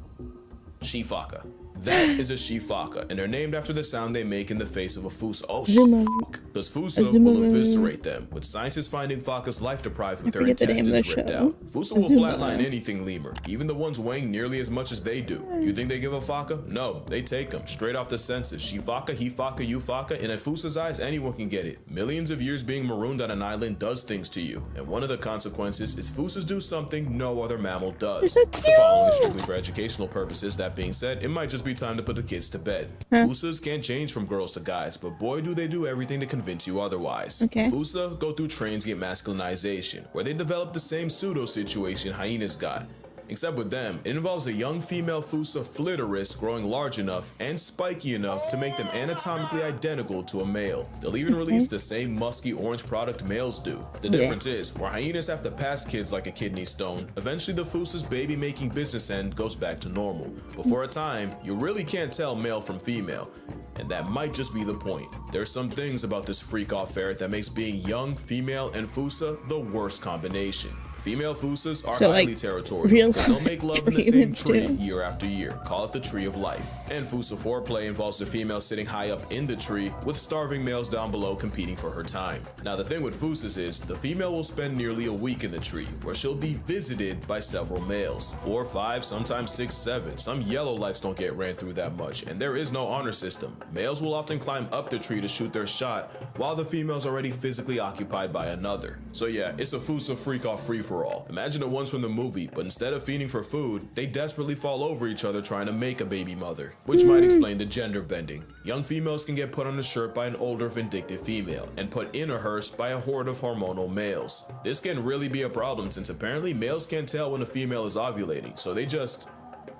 She-Faka. That is a she-Faka, and they're named after the sound they make in the face of a Fossa. Oh shit, because Fossa will eviscerate them, with scientists finding Fakas life deprived with their intestines ripped out. Fossa will flatline anything lemur, even the ones weighing nearly as much as they do. You think they give a Faka? No, they take them, straight off the senses. She-Faka, he-Faka, you-Faka, and in Fussa's eyes, anyone can get it. Millions of years being marooned on an island does things to you, and one of the consequences is Fussas do something no other mammal does. The following is strictly for educational purposes. That being said, it might just be time to put the kids to bed. Fussas can't change from girls to guys, but boy do they do everything to convince you otherwise. Fossa go through transient masculinization, where they develop the same pseudo situation hyenas got. Except with them, it involves a young female Fossa flitteris growing large enough and spiky enough to make them anatomically identical to a male. They'll even release the same musky orange product males do. The difference is, where hyenas have to pass kids like a kidney stone, eventually the Fussa's baby-making business end goes back to normal. But for a time, you really can't tell male from female. And that might just be the point. There's some things about this freak-off ferret that makes being young, female, and Fossa the worst combination. Female Fussas are highly territorial, because they'll make love in the same tree year after year. Call it the tree of life. And Fossa foreplay involves the female sitting high up in the tree, with starving males down below competing for her time. Now the thing with Fussas is, the female will spend nearly a week in the tree, where she'll be visited by several males. 4, 5, sometimes 6, 7. Some yellow lights don't get ran through that much, and there is no honor system. Males will often climb up the tree to shoot their shot, while the female's already physically occupied by another. So yeah, it's a Fossa freak-off free-for-all. Imagine the ones from the movie, but instead of feeding for food, they desperately fall over each other trying to make a baby mother, which might explain the gender bending. Young females can get put on a shirt by an older vindictive female, and put in a hearse by a horde of hormonal males. This can really be a problem since apparently males can't tell when a female is ovulating, so they just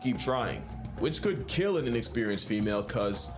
keep trying, which could kill an inexperienced female cause,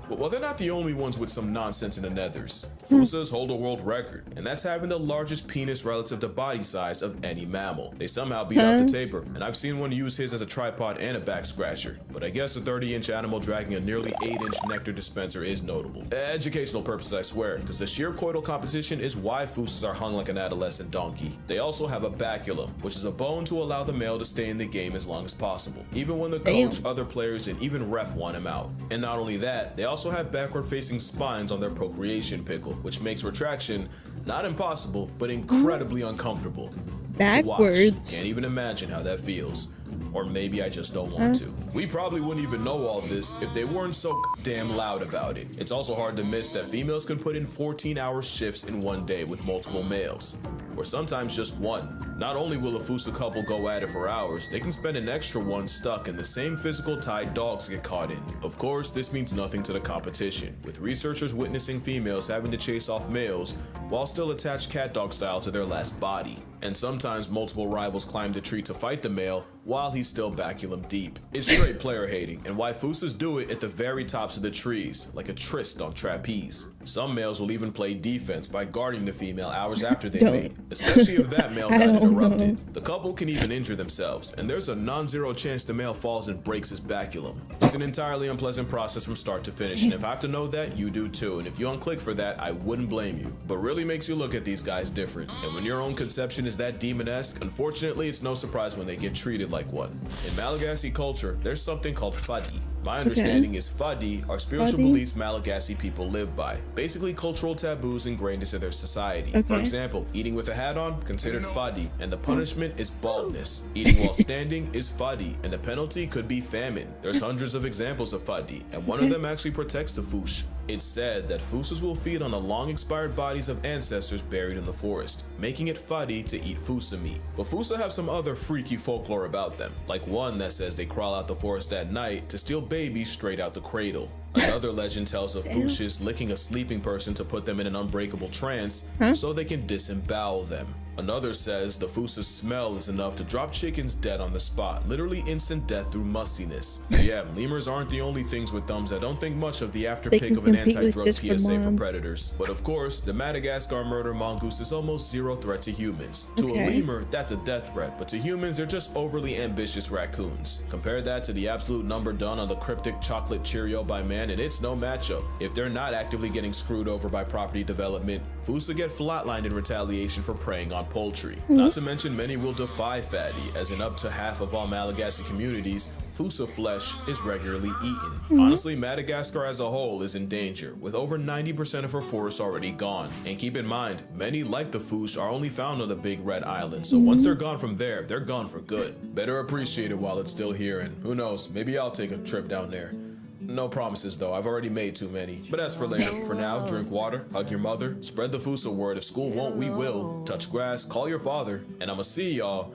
well, they're not the only ones with some nonsense in the nethers. Fussas hold a world record, and that's having the largest penis relative to body size of any mammal. They somehow beat out the tapir, and I've seen one use his as a tripod and a back scratcher. But I guess a 30-inch animal dragging a nearly 8-inch nectar dispenser is notable. Educational purposes, I swear, because the sheer coital competition is why Fussas are hung like an adolescent donkey. They also have a baculum, which is a bone to allow the male to stay in the game as long as possible, even when the coach, other players, and even ref want him out. And not only that, they also have backward-facing spines on their procreation pickle, which makes retraction not impossible, but incredibly uncomfortable. Backwards. Can't even imagine how that feels. Or maybe I just don't want to. We probably wouldn't even know all this if they weren't so damn loud about it. It's also hard to miss that females can put in 14-hour shifts in one day with multiple males, or sometimes just one. Not only will a Fossa couple go at it for hours, they can spend an extra one stuck in the same physical tie dogs get caught in. Of course, this means nothing to the competition, with researchers witnessing females having to chase off males while still attached cat dog style to their last body. And sometimes multiple rivals climb the tree to fight the male while he's still baculum deep. It's straight player hating, and why Fussas do it at the very tops of the trees, like a tryst on trapeze. Some males will even play defense by guarding the female hours after they mate, especially if that male got interrupted. The couple can even injure themselves, and there's a non-zero chance the male falls and breaks his baculum. It's an entirely unpleasant process from start to finish, and if I have to know that, you do too, and if you unclick for that, I wouldn't blame you. But really makes you look at these guys different, and when your own conception is that demon-esque, unfortunately it's no surprise when they get treated like one. In Malagasy culture, there's something called fadi. My understanding is fadi are spiritual beliefs Malagasy people live by, basically cultural taboos ingrained into their society. For example, eating with a hat on, considered fadi, and the punishment is baldness. Eating while standing is fadi, and the penalty could be famine. There's hundreds of examples of fadi, and one of them actually protects the Fush. It's said that Fussas will feed on the long-expired bodies of ancestors buried in the forest, making it fadi to eat Fussa meat. But Fussa have some other freaky folklore about them, like one that says they crawl out the forest at night to steal babies straight out the cradle. Another legend tells of Fushas licking a sleeping person to put them in an unbreakable trance so they can disembowel them. Another says the Fossa's smell is enough to drop chickens dead on the spot, literally instant death through mustiness. So yeah, lemurs aren't the only things with thumbs that don't think much of the They afterpick can of an compete with anti-drug this for PSA for mods. predators. But of course, the Madagascar murder mongoose is almost zero threat to humans. To a lemur, that's a death threat, but to humans, they're just overly ambitious raccoons. Compare that to the absolute number done on the cryptic chocolate Cheerio by man, and it's no matchup. If they're not actively getting screwed over by property development, Fossa get flatlined in retaliation for preying on poultry. Not to mention, many will defy fatty, as in up to half of all Malagasy communities, Fossa flesh is regularly eaten. Honestly, Madagascar as a whole is in danger, with over 90% of her forests already gone. And keep in mind, many like the Fossa are only found on the Big Red Island, so once they're gone from there, they're gone for good. Better appreciate it while it's still here, and who knows, maybe I'll take a trip down there. No promises though, I've already made too many. But as for later, for now, drink water, hug your mother, spread the Fossa word. If school won't, we will. Touch grass, call your father, and I'ma see y'all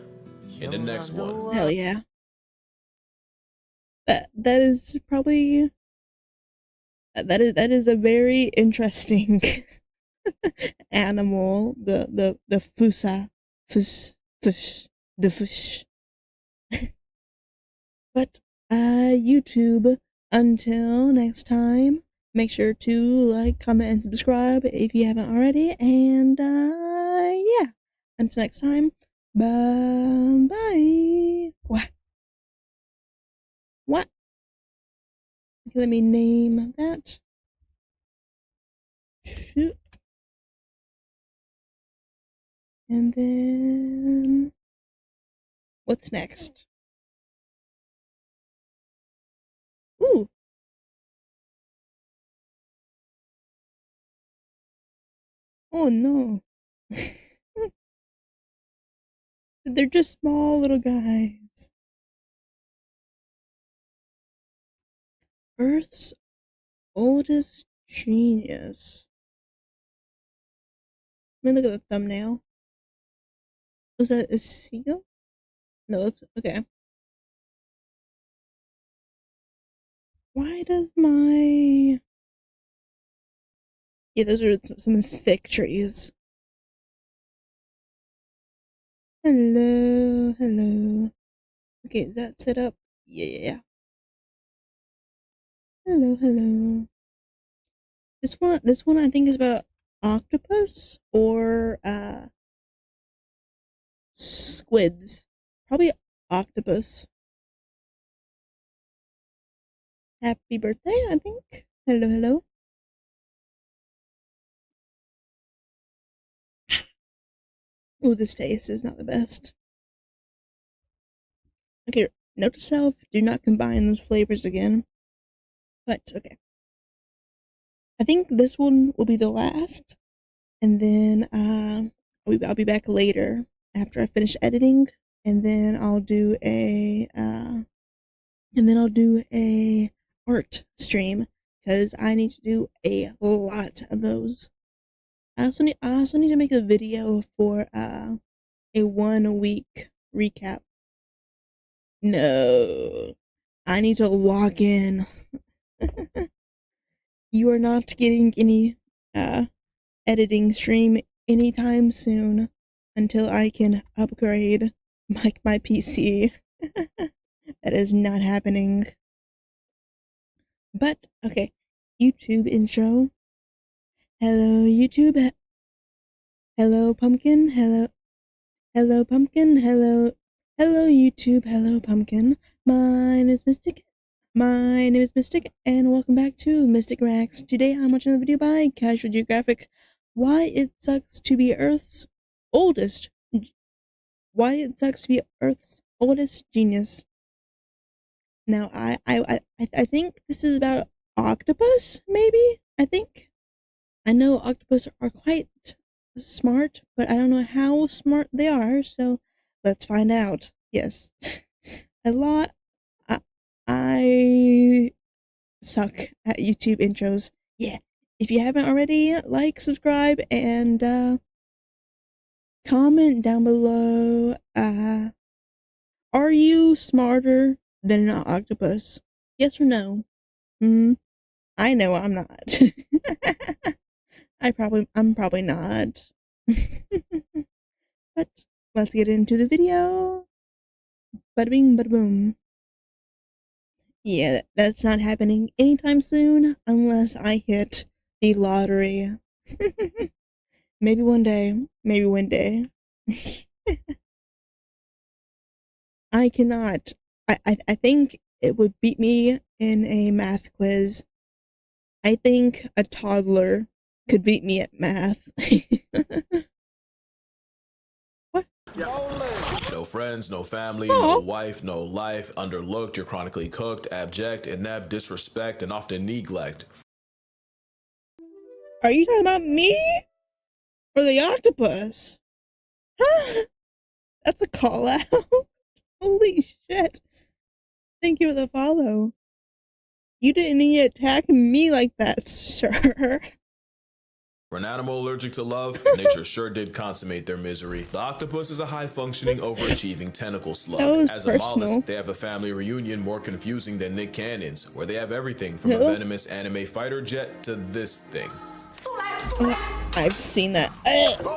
in the next one. Hell yeah. That is probably that is a very interesting animal. The Fossa, the fish. But YouTube, until next time, make sure to like, comment, and subscribe if you haven't already. And yeah, until next time, bye. What? Okay, let me name that. Shoot. And then what's next? Ooh. Oh no. They're just small little guys. Earth's oldest genius. Let me look at the thumbnail. Was that a seal? No, that's okay. Why does my... Yeah, those are some thick trees. Hello. Okay, is that set up? Yeah. Hello. This one I think is about octopus or squids. Probably octopus. Happy birthday, I think. Hello. Ooh, this taste is not the best. Okay, note to self, do not combine those flavors again. But, okay. I think this one will be the last. And then, I'll be back later after I finish editing. And then I'll do a, art stream. Because I need to do a lot of those. I also need to make a video for, a 1 week recap. No. I need to log in. You are not getting any editing stream anytime soon until I can upgrade my PC. That is not happening. But okay, YouTube intro. Hello YouTube. Hello pumpkin. Hello pumpkin. Hello YouTube. Hello pumpkin. My name is Mistic. And welcome back to Mistic Reacts. Today I'm watching the video by Casual Geographic. Why it sucks to be Earth's oldest genius. Now I think this is about octopus, maybe? I know octopus are quite smart, but I don't know how smart they are, so let's find out. Yes. I suck at YouTube intros. Yeah. If you haven't already, like, subscribe, and comment down below. Are you smarter than an octopus? Yes or no? I know I'm not. I'm probably not. But let's get into the video. Bada bing, bada boom. Yeah, that's not happening anytime soon unless I hit the lottery. Maybe one day. Maybe one day. I cannot. I think it would beat me in a math quiz. I think a toddler could beat me at math. What? No friends, no family, no wife, no life, underlooked, you're chronically cooked, abject, inept, disrespect, and often neglect. Are you talking about me? Or the octopus? Huh? That's a call out. Holy shit. Thank you for the follow. You didn't need to attack me like that, sir. For an animal allergic to love, nature sure did consummate their misery. The octopus is a high-functioning, overachieving tentacle slug. As a mollusk, they have a family reunion more confusing than Nick Cannon's, where they have everything from a venomous anime fighter jet to this thing. I've seen that.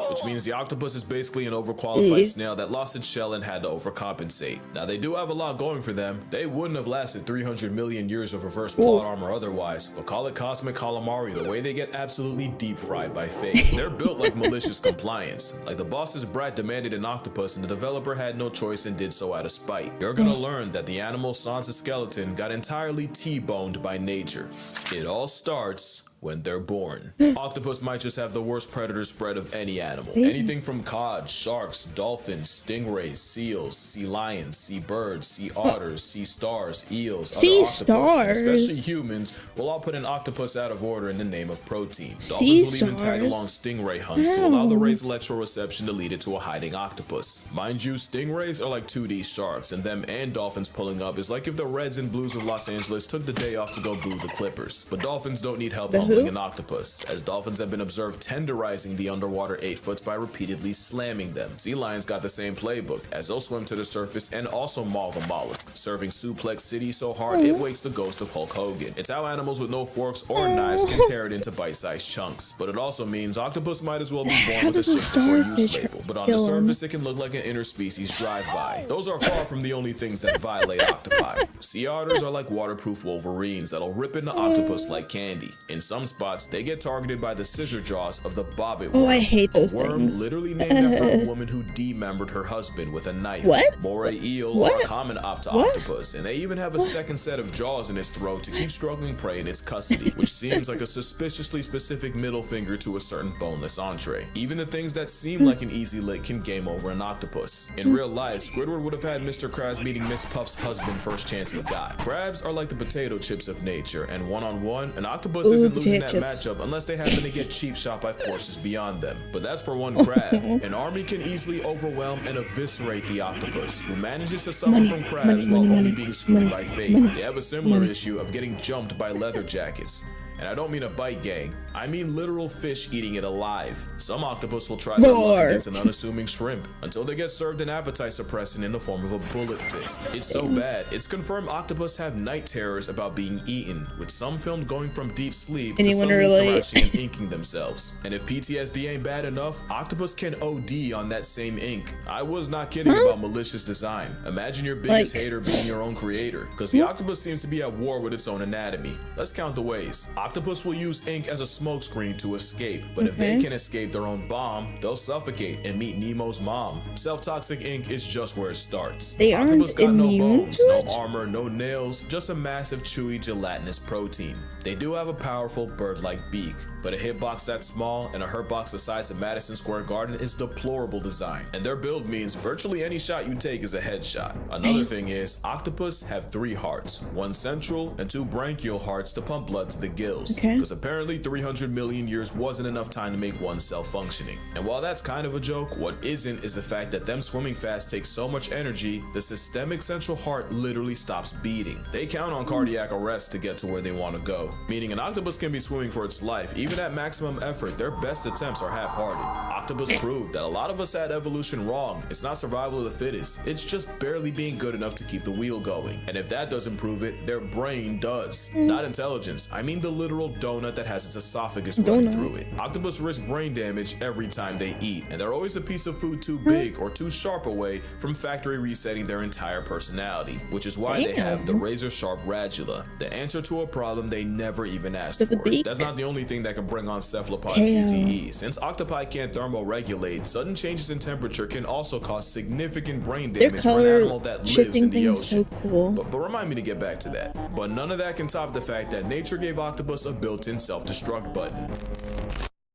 Which means the octopus is basically an overqualified snail that lost its shell and had to overcompensate. Now, they do have a lot going for them. They wouldn't have lasted 300 million years of reverse plot armor otherwise, but call it cosmic calamari the way they get absolutely deep fried by fate. They're built like malicious compliance. Like the boss's brat demanded an octopus and the developer had no choice and did so out of spite. You're gonna learn that the animal sans a skeleton got entirely T-boned by nature. It all starts when they're born. Octopus might just have the worst predator spread of any animal. Anything from cod, sharks, dolphins, stingrays, seals, sea lions, sea birds, sea otters, sea stars, eels, other octopus, especially humans, will all put an octopus out of order in the name of protein. Dolphins will even tag along stingray hunts to allow the ray's electroreception to lead it to a hiding octopus. Mind you, stingrays are like 2D sharks, and them and dolphins pulling up is like if the Reds and Blues of Los Angeles took the day off to go boo the Clippers. But dolphins don't need help humbling an octopus, as dolphins have been observed tenderizing the underwater 8-foots by repeatedly slamming them. Sea lions got the same playbook, as they'll swim to the surface and also maul the mollusk, serving Suplex City so hard it wakes the ghost of Hulk Hogan. It's how animals with no forks or knives can tear it into bite-sized chunks. But it also means octopus might as well be born with a ship before use label, but on the surface it can look like an interspecies drive-by. Those are far from the only things that violate octopi. Sea otters are like waterproof Wolverines that'll rip into octopus like candy. In some spots, they get targeted by the scissor jaws of the bobbit worm. I hate those worm things. Literally named after a woman who demembered her husband with a knife. Moray eel are a common octopus, and they even have a second set of jaws in its throat to keep struggling prey in its custody, which seems like a suspiciously specific middle finger to a certain boneless entree. Even the things that seem like an easy lick can game over an octopus. In real life, Squidward would have had Mr. Krabs meeting Miss Puff's husband first chance he got. Crabs are like the potato chips of nature, and one-on-one, an octopus isn't losing that matchup unless they happen to get cheap shot by forces beyond them. But that's for one crab. An army can easily overwhelm and eviscerate the octopus, who manages to suffer from crabs while only being screwed by fate. They have a similar issue of getting jumped by leather jackets. And I don't mean a bite gang, I mean literal fish eating it alive. Some octopus will try their luck against an unassuming shrimp until they get served an appetite suppressant in the form of a bullet fist. It's so bad, it's confirmed octopus have night terrors about being eaten, with some filmed going from deep sleep to suddenly thrashing and inking themselves. And if PTSD ain't bad enough, octopus can OD on that same ink. I was not kidding about malicious design. Imagine your biggest hater being your own creator, because the octopus seems to be at war with its own anatomy. Let's count the ways. Octopus will use ink as a smokescreen to escape, but if they can escape their own bomb, they'll suffocate and meet Nemo's mom. Self-toxic ink is just where it starts. Octopus got no bones, no armor, no nails, just a massive chewy gelatinous protein. They do have a powerful bird-like beak, but a hitbox that small and a hurtbox the size of Madison Square Garden is deplorable design, and their build means virtually any shot you take is a headshot. Another thing is, octopus have 3 hearts, 1 central and 2 branchial hearts to pump blood to the gills, because apparently 300 million years wasn't enough time to make one cell functioning. And while that's kind of a joke, what isn't is the fact that them swimming fast takes so much energy, the systemic central heart literally stops beating. They count on cardiac arrest to get to where they want to go, meaning an octopus can be swimming for its life. Even at maximum effort, their best attempts are half-hearted. Octopus proved that a lot of us had evolution wrong. It's not survival of the fittest, it's just barely being good enough to keep the wheel going. And if that doesn't prove it, their brain does. Not intelligence, I mean the literal donut that has its esophagus running through it. Octopus risk brain damage every time they eat, and they're always a piece of food too big or too sharp away from factory resetting their entire personality, which is why they have the razor-sharp radula, the answer to a problem they never even asked for. That's not the only thing that can bring on cephalopod CTE. Since octopi can't thermoregulate, sudden changes in temperature can also cause significant brain damage for an animal that lives in the ocean. So cool. But remind me to get back to that. But none of that can top the fact that nature gave octopus a built-in self-destruct button.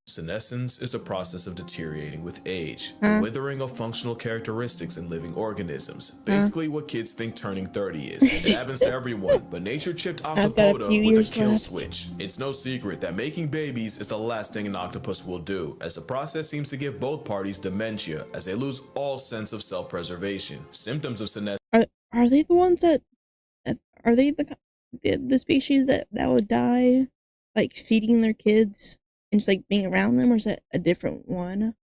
Senescence is the process of deteriorating with age, the withering of functional characteristics in living organisms. Basically what kids think turning 30 is. It happens to everyone, but nature chipped Octopoda with a kill switch. It's no secret that making babies is the last thing an octopus will do, as the process seems to give both parties dementia, as they lose all sense of self-preservation. Symptoms of senescence. Are they the ones that are they the species that would die, like feeding their kids and just like being around them, or is that a different one?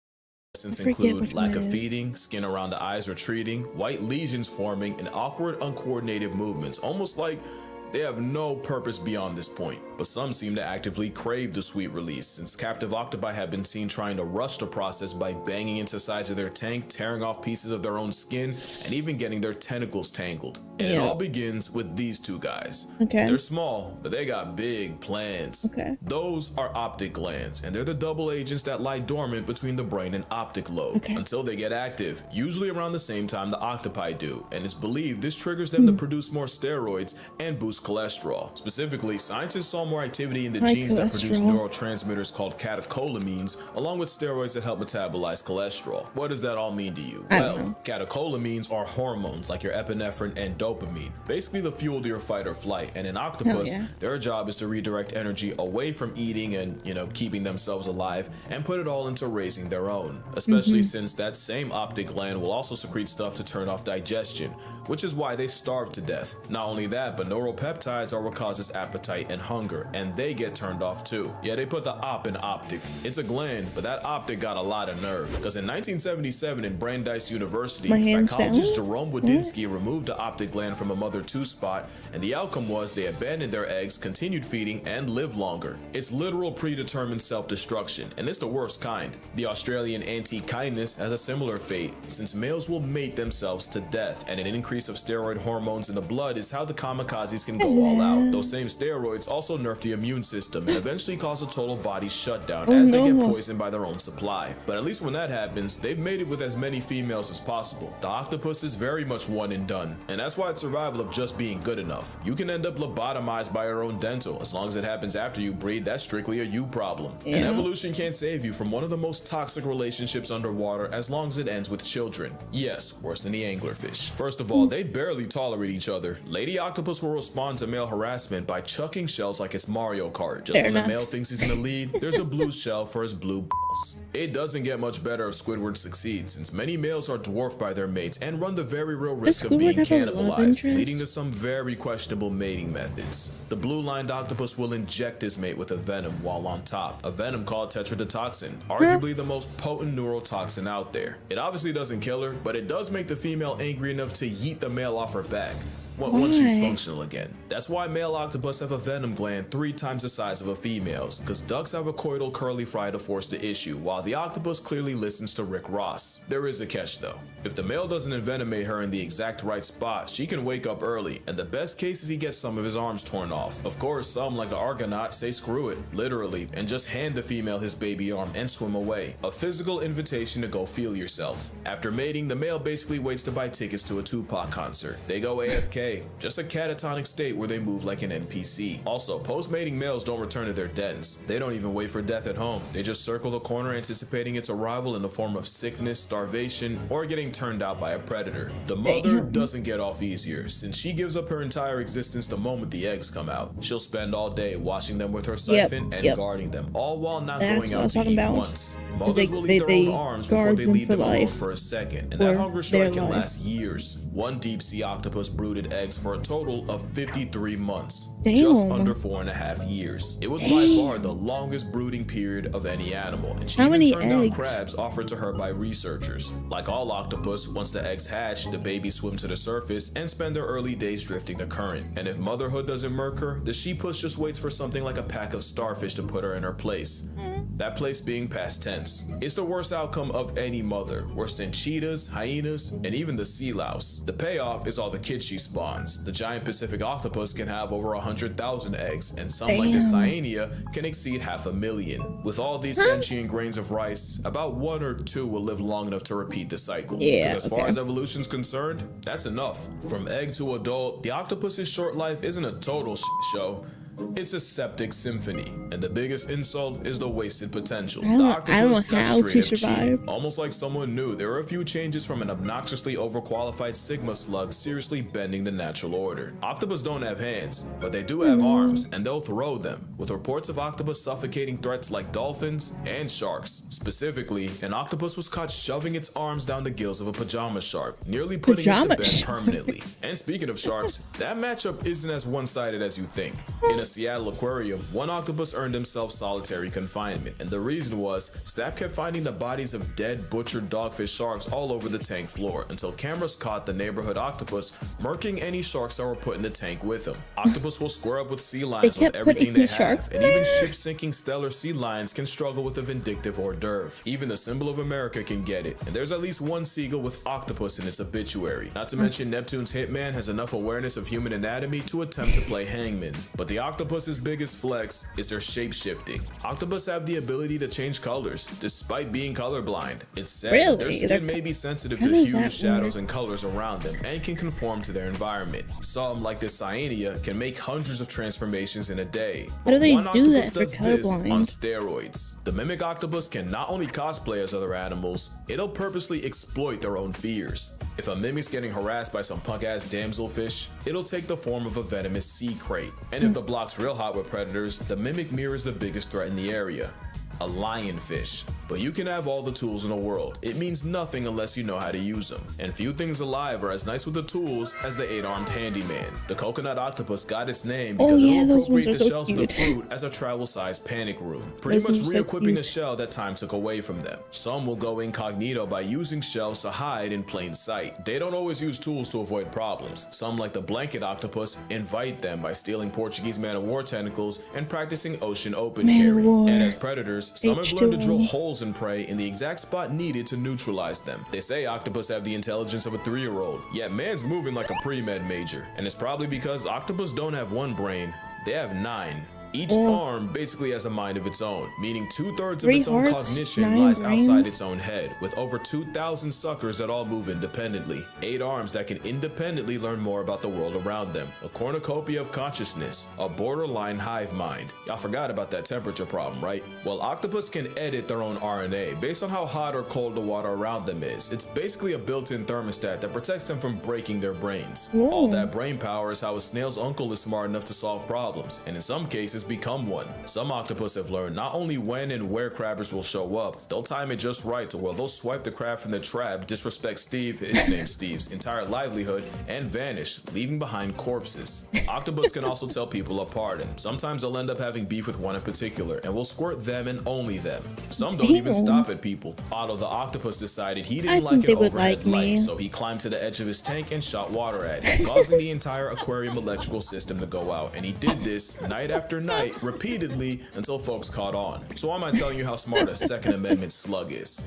Include lack of feeding, skin around the eyes retreating, white lesions forming, and awkward, uncoordinated movements, almost like they have no purpose beyond this point. But some seem to actively crave the sweet release, since captive octopi have been seen trying to rush the process by banging into sides of their tank, tearing off pieces of their own skin, and even getting their tentacles tangled. And it all begins with these two guys. They're small, but they got big plans. Those are optic glands, and they're the double agents that lie dormant between the brain and optic lobe until they get active, usually around the same time the octopi do. And it's believed this triggers them to produce more steroids and boost cholesterol. Specifically, scientists saw more activity in the genes that produce neurotransmitters called catecholamines, along with steroids that help metabolize cholesterol. What does that all mean to you? Well, catecholamines are hormones like your epinephrine and dopamine, basically the fuel to your fight or flight. And in octopus, their job is to redirect energy away from eating and, keeping themselves alive, and put it all into raising their own, especially since that same optic gland will also secrete stuff to turn off digestion, which is why they starve to death. Not only that, but neuropeptides are what causes appetite and hunger, and they get turned off too. Yeah, they put the op in optic. It's a gland, but that optic got a lot of nerve, because in 1977 in Brandeis University, psychologist Jerome Wodinsky removed the optic gland from a mother 2 spot, and the outcome was they abandoned their eggs, continued feeding, and lived longer. It's literal predetermined self-destruction, and it's the worst kind. The Australian anti-kindness has a similar fate, since males will mate themselves to death, and an increase of steroid hormones in the blood is how the kamikazes can go all out. Those same steroids also nerf the immune system and eventually cause a total body shutdown as they get poisoned by their own supply. But at least when that happens, they've mated with as many females as possible. The octopus is very much one and done, and that's why it's survival of just being good enough. You can end up lobotomized by your own dental. As long as it happens after you breed, that's strictly a you problem. And evolution can't save you from one of the most toxic relationships underwater as long as it ends with children. Yes, worse than the anglerfish. First of all, they barely tolerate each other. Lady octopus will respond to male harassment by chucking shells like it's Mario Kart. Just when the male thinks he's in the lead, there's a blue shell for his blue balls. It doesn't get much better if Squidward succeeds, since many males are dwarfed by their mates and run the very real risk of being cannibalized, leading to some very questionable mating methods. The blue-lined octopus will inject his mate with a venom while on top, a venom called tetrodotoxin, arguably the most potent neurotoxin out there. It obviously doesn't kill her, but it does make the female angry enough to yeet the male off her back. Once she's functional again. That's why male octopus have a venom gland 3 times the size of a female's, because ducks have a coital curly fry to force the issue, while the octopus clearly listens to Rick Ross. There is a catch though. If the male doesn't envenomate her in the exact right spot, she can wake up early, and the best case is he gets some of his arms torn off. Of course, some, like an Argonaut, say screw it, literally, and just hand the female his baby arm and swim away. A physical invitation to go feel yourself. After mating, the male basically waits to buy tickets to a Tupac concert. They go AFK, just a catatonic state where they move like an NPC. Also, post-mating males don't return to their dens. They don't even wait for death at home. They just circle the corner anticipating its arrival in the form of sickness, starvation, or getting turned out by a predator. The mother doesn't get off easier, since she gives up her entire existence the moment the eggs come out. She'll spend all day washing them with her siphon and guarding them, all while not going out to eat once. Mothers will eat their own arms before they leave them alone for a second, and that hunger strike can last years. One deep sea octopus brooded eggs for a total of 53 months, Damn. just under 4.5 years. It was by far the longest brooding period of any animal, and she even turned down crabs offered to her by researchers. Like all octopus, once the eggs hatch, the babies swim to the surface and spend their early days drifting the current. And if motherhood doesn't murk her, the she-puss just waits for something like a pack of starfish to put her in her place. That place being past tense. It's the worst outcome of any mother, worse than cheetahs, hyenas, and even the sea louse. The payoff is all the kids she spawns. The giant Pacific octopus can have over 100,000 eggs, and some like the cyanea can exceed 500,000. With all these sentient grains of rice, about 1 or 2 will live long enough to repeat the cycle. Because as far as evolution's concerned, that's enough. From egg to adult, the octopus's short life isn't a total show. It's a septic symphony, and the biggest insult is the wasted potential. The octopus got straight up cheated. Almost like someone knew there were a few changes from an obnoxiously overqualified sigma slug seriously bending the natural order. Octopus don't have hands, but they do have arms, and they'll throw them, with reports of octopus suffocating threats like dolphins and sharks. Specifically, an octopus was caught shoving its arms down the gills of a pajama shark, nearly putting it to bed permanently. And speaking of sharks, that matchup isn't as one-sided as you think. In a Seattle aquarium, one octopus earned himself solitary confinement, and the reason was staff kept finding the bodies of dead, butchered dogfish sharks all over the tank floor until cameras caught the neighborhood octopus murking any sharks that were put in the tank with him. Octopus will square up with sea lions with everything they have, and even ship-sinking stellar sea lions can struggle with a vindictive hors d'oeuvre. Even the symbol of America can get it, and there's at least one seagull with octopus in its obituary. Not to mention Neptune's hitman has enough awareness of human anatomy to attempt to play hangman, but the octopus's biggest flex is their shape-shifting. Octopus have the ability to change colors, despite being colorblind. It's sad their skin may be sensitive to hues, shadows, and colors around them, and can conform to their environment. Some, like this cyanea, can make hundreds of transformations in a day. How do they one do that octopus for does this colorblind? on steroids. The mimic octopus can not only cosplay as other animals, it'll purposely exploit their own fears. If a mimic's getting harassed by some punk-ass damselfish, it'll take the form of a venomous sea crate. And if the block's real hot with predators, the mimic mirrors the biggest threat in the area. A lionfish. But you can have all the tools in the world. It means nothing unless you know how to use them. And few things alive are as nice with the tools as the 8-armed handyman. The coconut octopus got its name because it'll appropriate the shells of the fruit as a travel-sized panic room, pretty much re-equipping a shell that time took away from them. Some will go incognito by using shells to hide in plain sight. They don't always use tools to avoid problems. Some, like the blanket octopus, invite them by stealing Portuguese man-of-war tentacles and practicing ocean open carry. And as predators, some have learned to drill holes in prey in the exact spot needed to neutralize them. They say octopus have the intelligence of a 3-year-old, yet man's moving like a pre-med major. And it's probably because octopus don't have one brain, they have 9. Each arm basically has a mind of its own, meaning 2/3 of its own cognition lies outside its own head, with over 2,000 suckers that all move independently. 8 arms that can independently learn more about the world around them. A cornucopia of consciousness, a borderline hive mind. Y'all forgot about that temperature problem, right? Well, octopus can edit their own RNA based on how hot or cold the water around them is. It's basically a built-in thermostat that protects them from breaking their brains. All that brain power is how a snail's uncle is smart enough to solve problems, and in some cases become one. Some octopus have learned not only when and where crabbers will show up, they'll time it just right to where they'll swipe the crab from the trap, disrespect Steve, his name's Steve's, entire livelihood, and vanish, leaving behind corpses. Octopus can also tell people apart, and sometimes they'll end up having beef with one in particular, and will squirt them and only them. Some don't even stop at people. Otto the octopus decided he didn't like an overhead light, so he climbed to the edge of his tank and shot water at it, causing the entire aquarium electrical system to go out, and he did this night after night, repeatedly, until folks caught on. So why am I telling you how smart a Second Amendment slug is?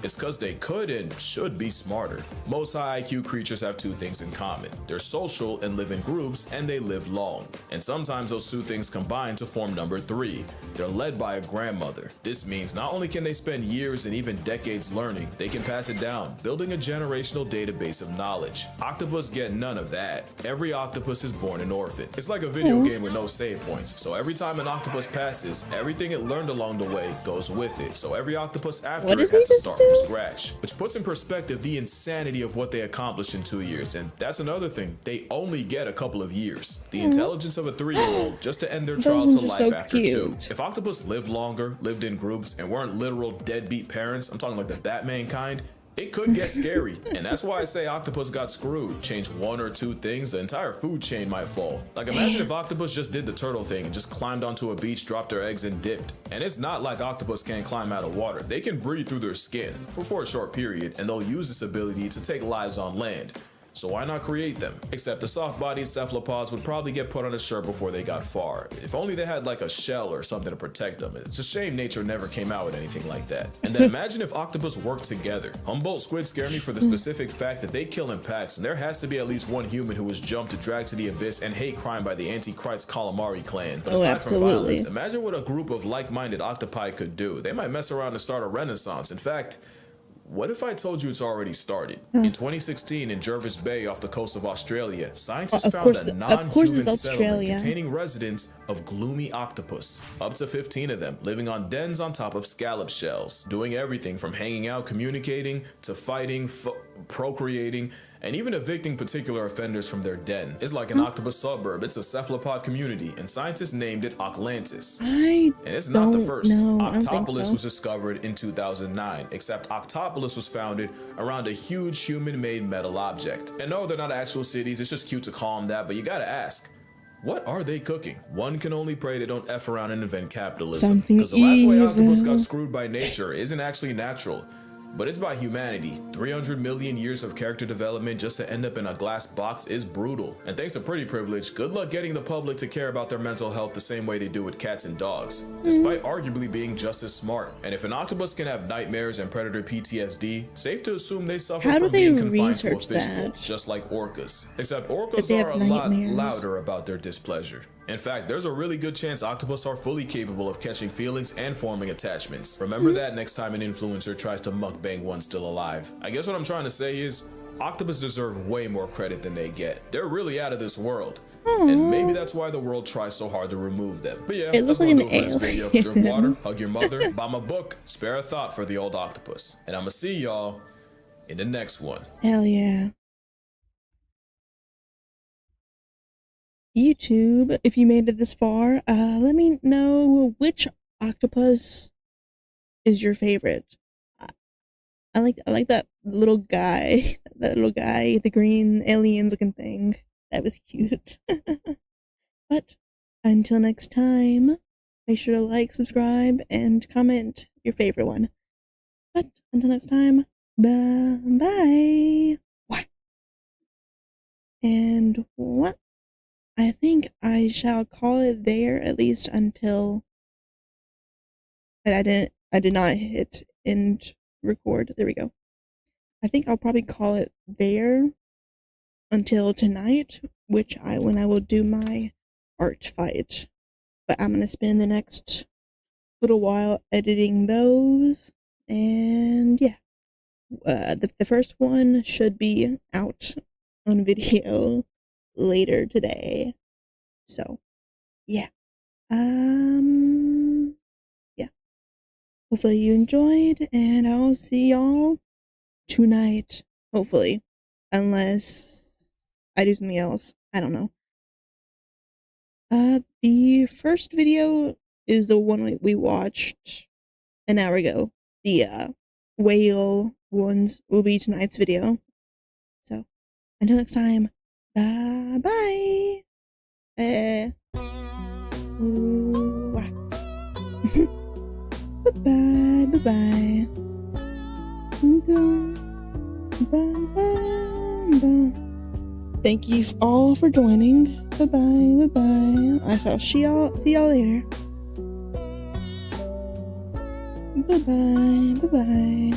It's because they could and should be smarter. Most high IQ creatures have 2 things in common. They're social and live in groups, and they live long. And sometimes those 2 things combine to form number 3. They're led by a grandmother. This means not only can they spend years and even decades learning, they can pass it down, building a generational database of knowledge. Octopus get none of that. Every octopus is born an orphan. It's like a video game with no save points. So every time an octopus passes, everything it learned along the way goes with it. So every octopus after it has to start from scratch, which puts in perspective the insanity of what they accomplished in 2 years. And that's another thing, they only get a couple of years. The intelligence of a 3-year-old just to end their trial to life after 2. If octopus lived longer, lived in groups, and weren't literal deadbeat parents, I'm talking like the Batman kind, It could get scary, and that's why I say octopus got screwed. Change one or two things, the entire food chain might fall. Like, imagine if octopus just did the turtle thing and just climbed onto a beach, dropped their eggs, and dipped. And it's not like octopus can't climb out of water. They can breathe through their skin for a short period, and they'll use this ability to take lives on land. So why not create them? Except the soft-bodied cephalopods would probably get put on a shirt before they got far. If only they had like a shell or something to protect them. It's a shame nature never came out with anything like that. And then imagine if octopus worked together. Humboldt squid scare me for the specific fact that they kill in packs, and there has to be at least one human who was jumped to drag to the abyss and hate crime by the Antichrist calamari clan. But aside from violence, imagine what a group of like-minded octopi could do. They might mess around and start a renaissance. In fact, what if I told you it's already started? In 2016, in Jervis Bay off the coast of Australia, scientists found a non-human settlement containing residents of gloomy octopus. Up to 15 of them, living on dens on top of scallop shells, doing everything from hanging out, communicating, to fighting, procreating, and even evicting particular offenders from their den. It's like an octopus suburb. It's a cephalopod community, and scientists named it Oclantis. And it's not the first. Octopolis was discovered in 2009, except Octopolis was founded around a huge human-made metal object. And no, they're not actual cities. It's just cute to call them that, but you gotta ask, what are they cooking? One can only pray they don't F around and invent capitalism. Because the last way octopus got screwed by nature isn't actually natural, but it's by humanity. 300 million years of character development just to end up in a glass box is brutal. And thanks to pretty privilege, good luck getting the public to care about their mental health the same way they do with cats and dogs, despite arguably being just as smart. And if an octopus can have nightmares and predator PTSD, safe to assume they suffer from being confined to a fishbowl, just like orcas. Except orcas are a lot louder about their displeasure. In fact, there's a really good chance octopus are fully capable of catching feelings and forming attachments. Remember that next time an influencer tries to mukbang one still alive. I guess what I'm trying to say is, octopus deserve way more credit than they get. They're really out of this world. And maybe that's why the world tries so hard to remove them. But yeah, that's what I'm doing for this video. Drink water, hug your mother, buy my book, spare a thought for the old octopus. And I'ma see y'all in the next one. Hell yeah. YouTube, if you made it this far, let me know which octopus is your favorite. I like that little guy, the green alien looking thing. That was cute. But until next time, make sure to like, subscribe, and comment your favorite one. But until next time, bye. And what? I think I shall call it there, at least until I did not hit end record. There we go. I think I'll probably call it there until tonight, when I will do my art fight. But I'm gonna spend the next little while editing those, and yeah, the first one should be out on video later today. So yeah. Yeah. Hopefully you enjoyed, and I'll see y'all tonight. Hopefully. Unless I do something else. I don't know. The first video is the one we watched an hour ago. The whale ones will be tonight's video. So until next time. Bye bye. Bye bye. Bye bye. Thank you all for joining. Bye bye. Bye bye. I shall see y'all later. Bye bye. Bye bye.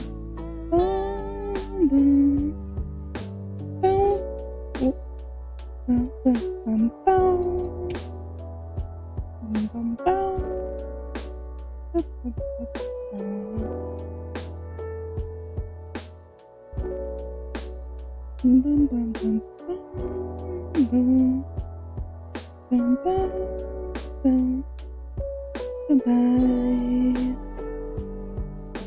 Bye.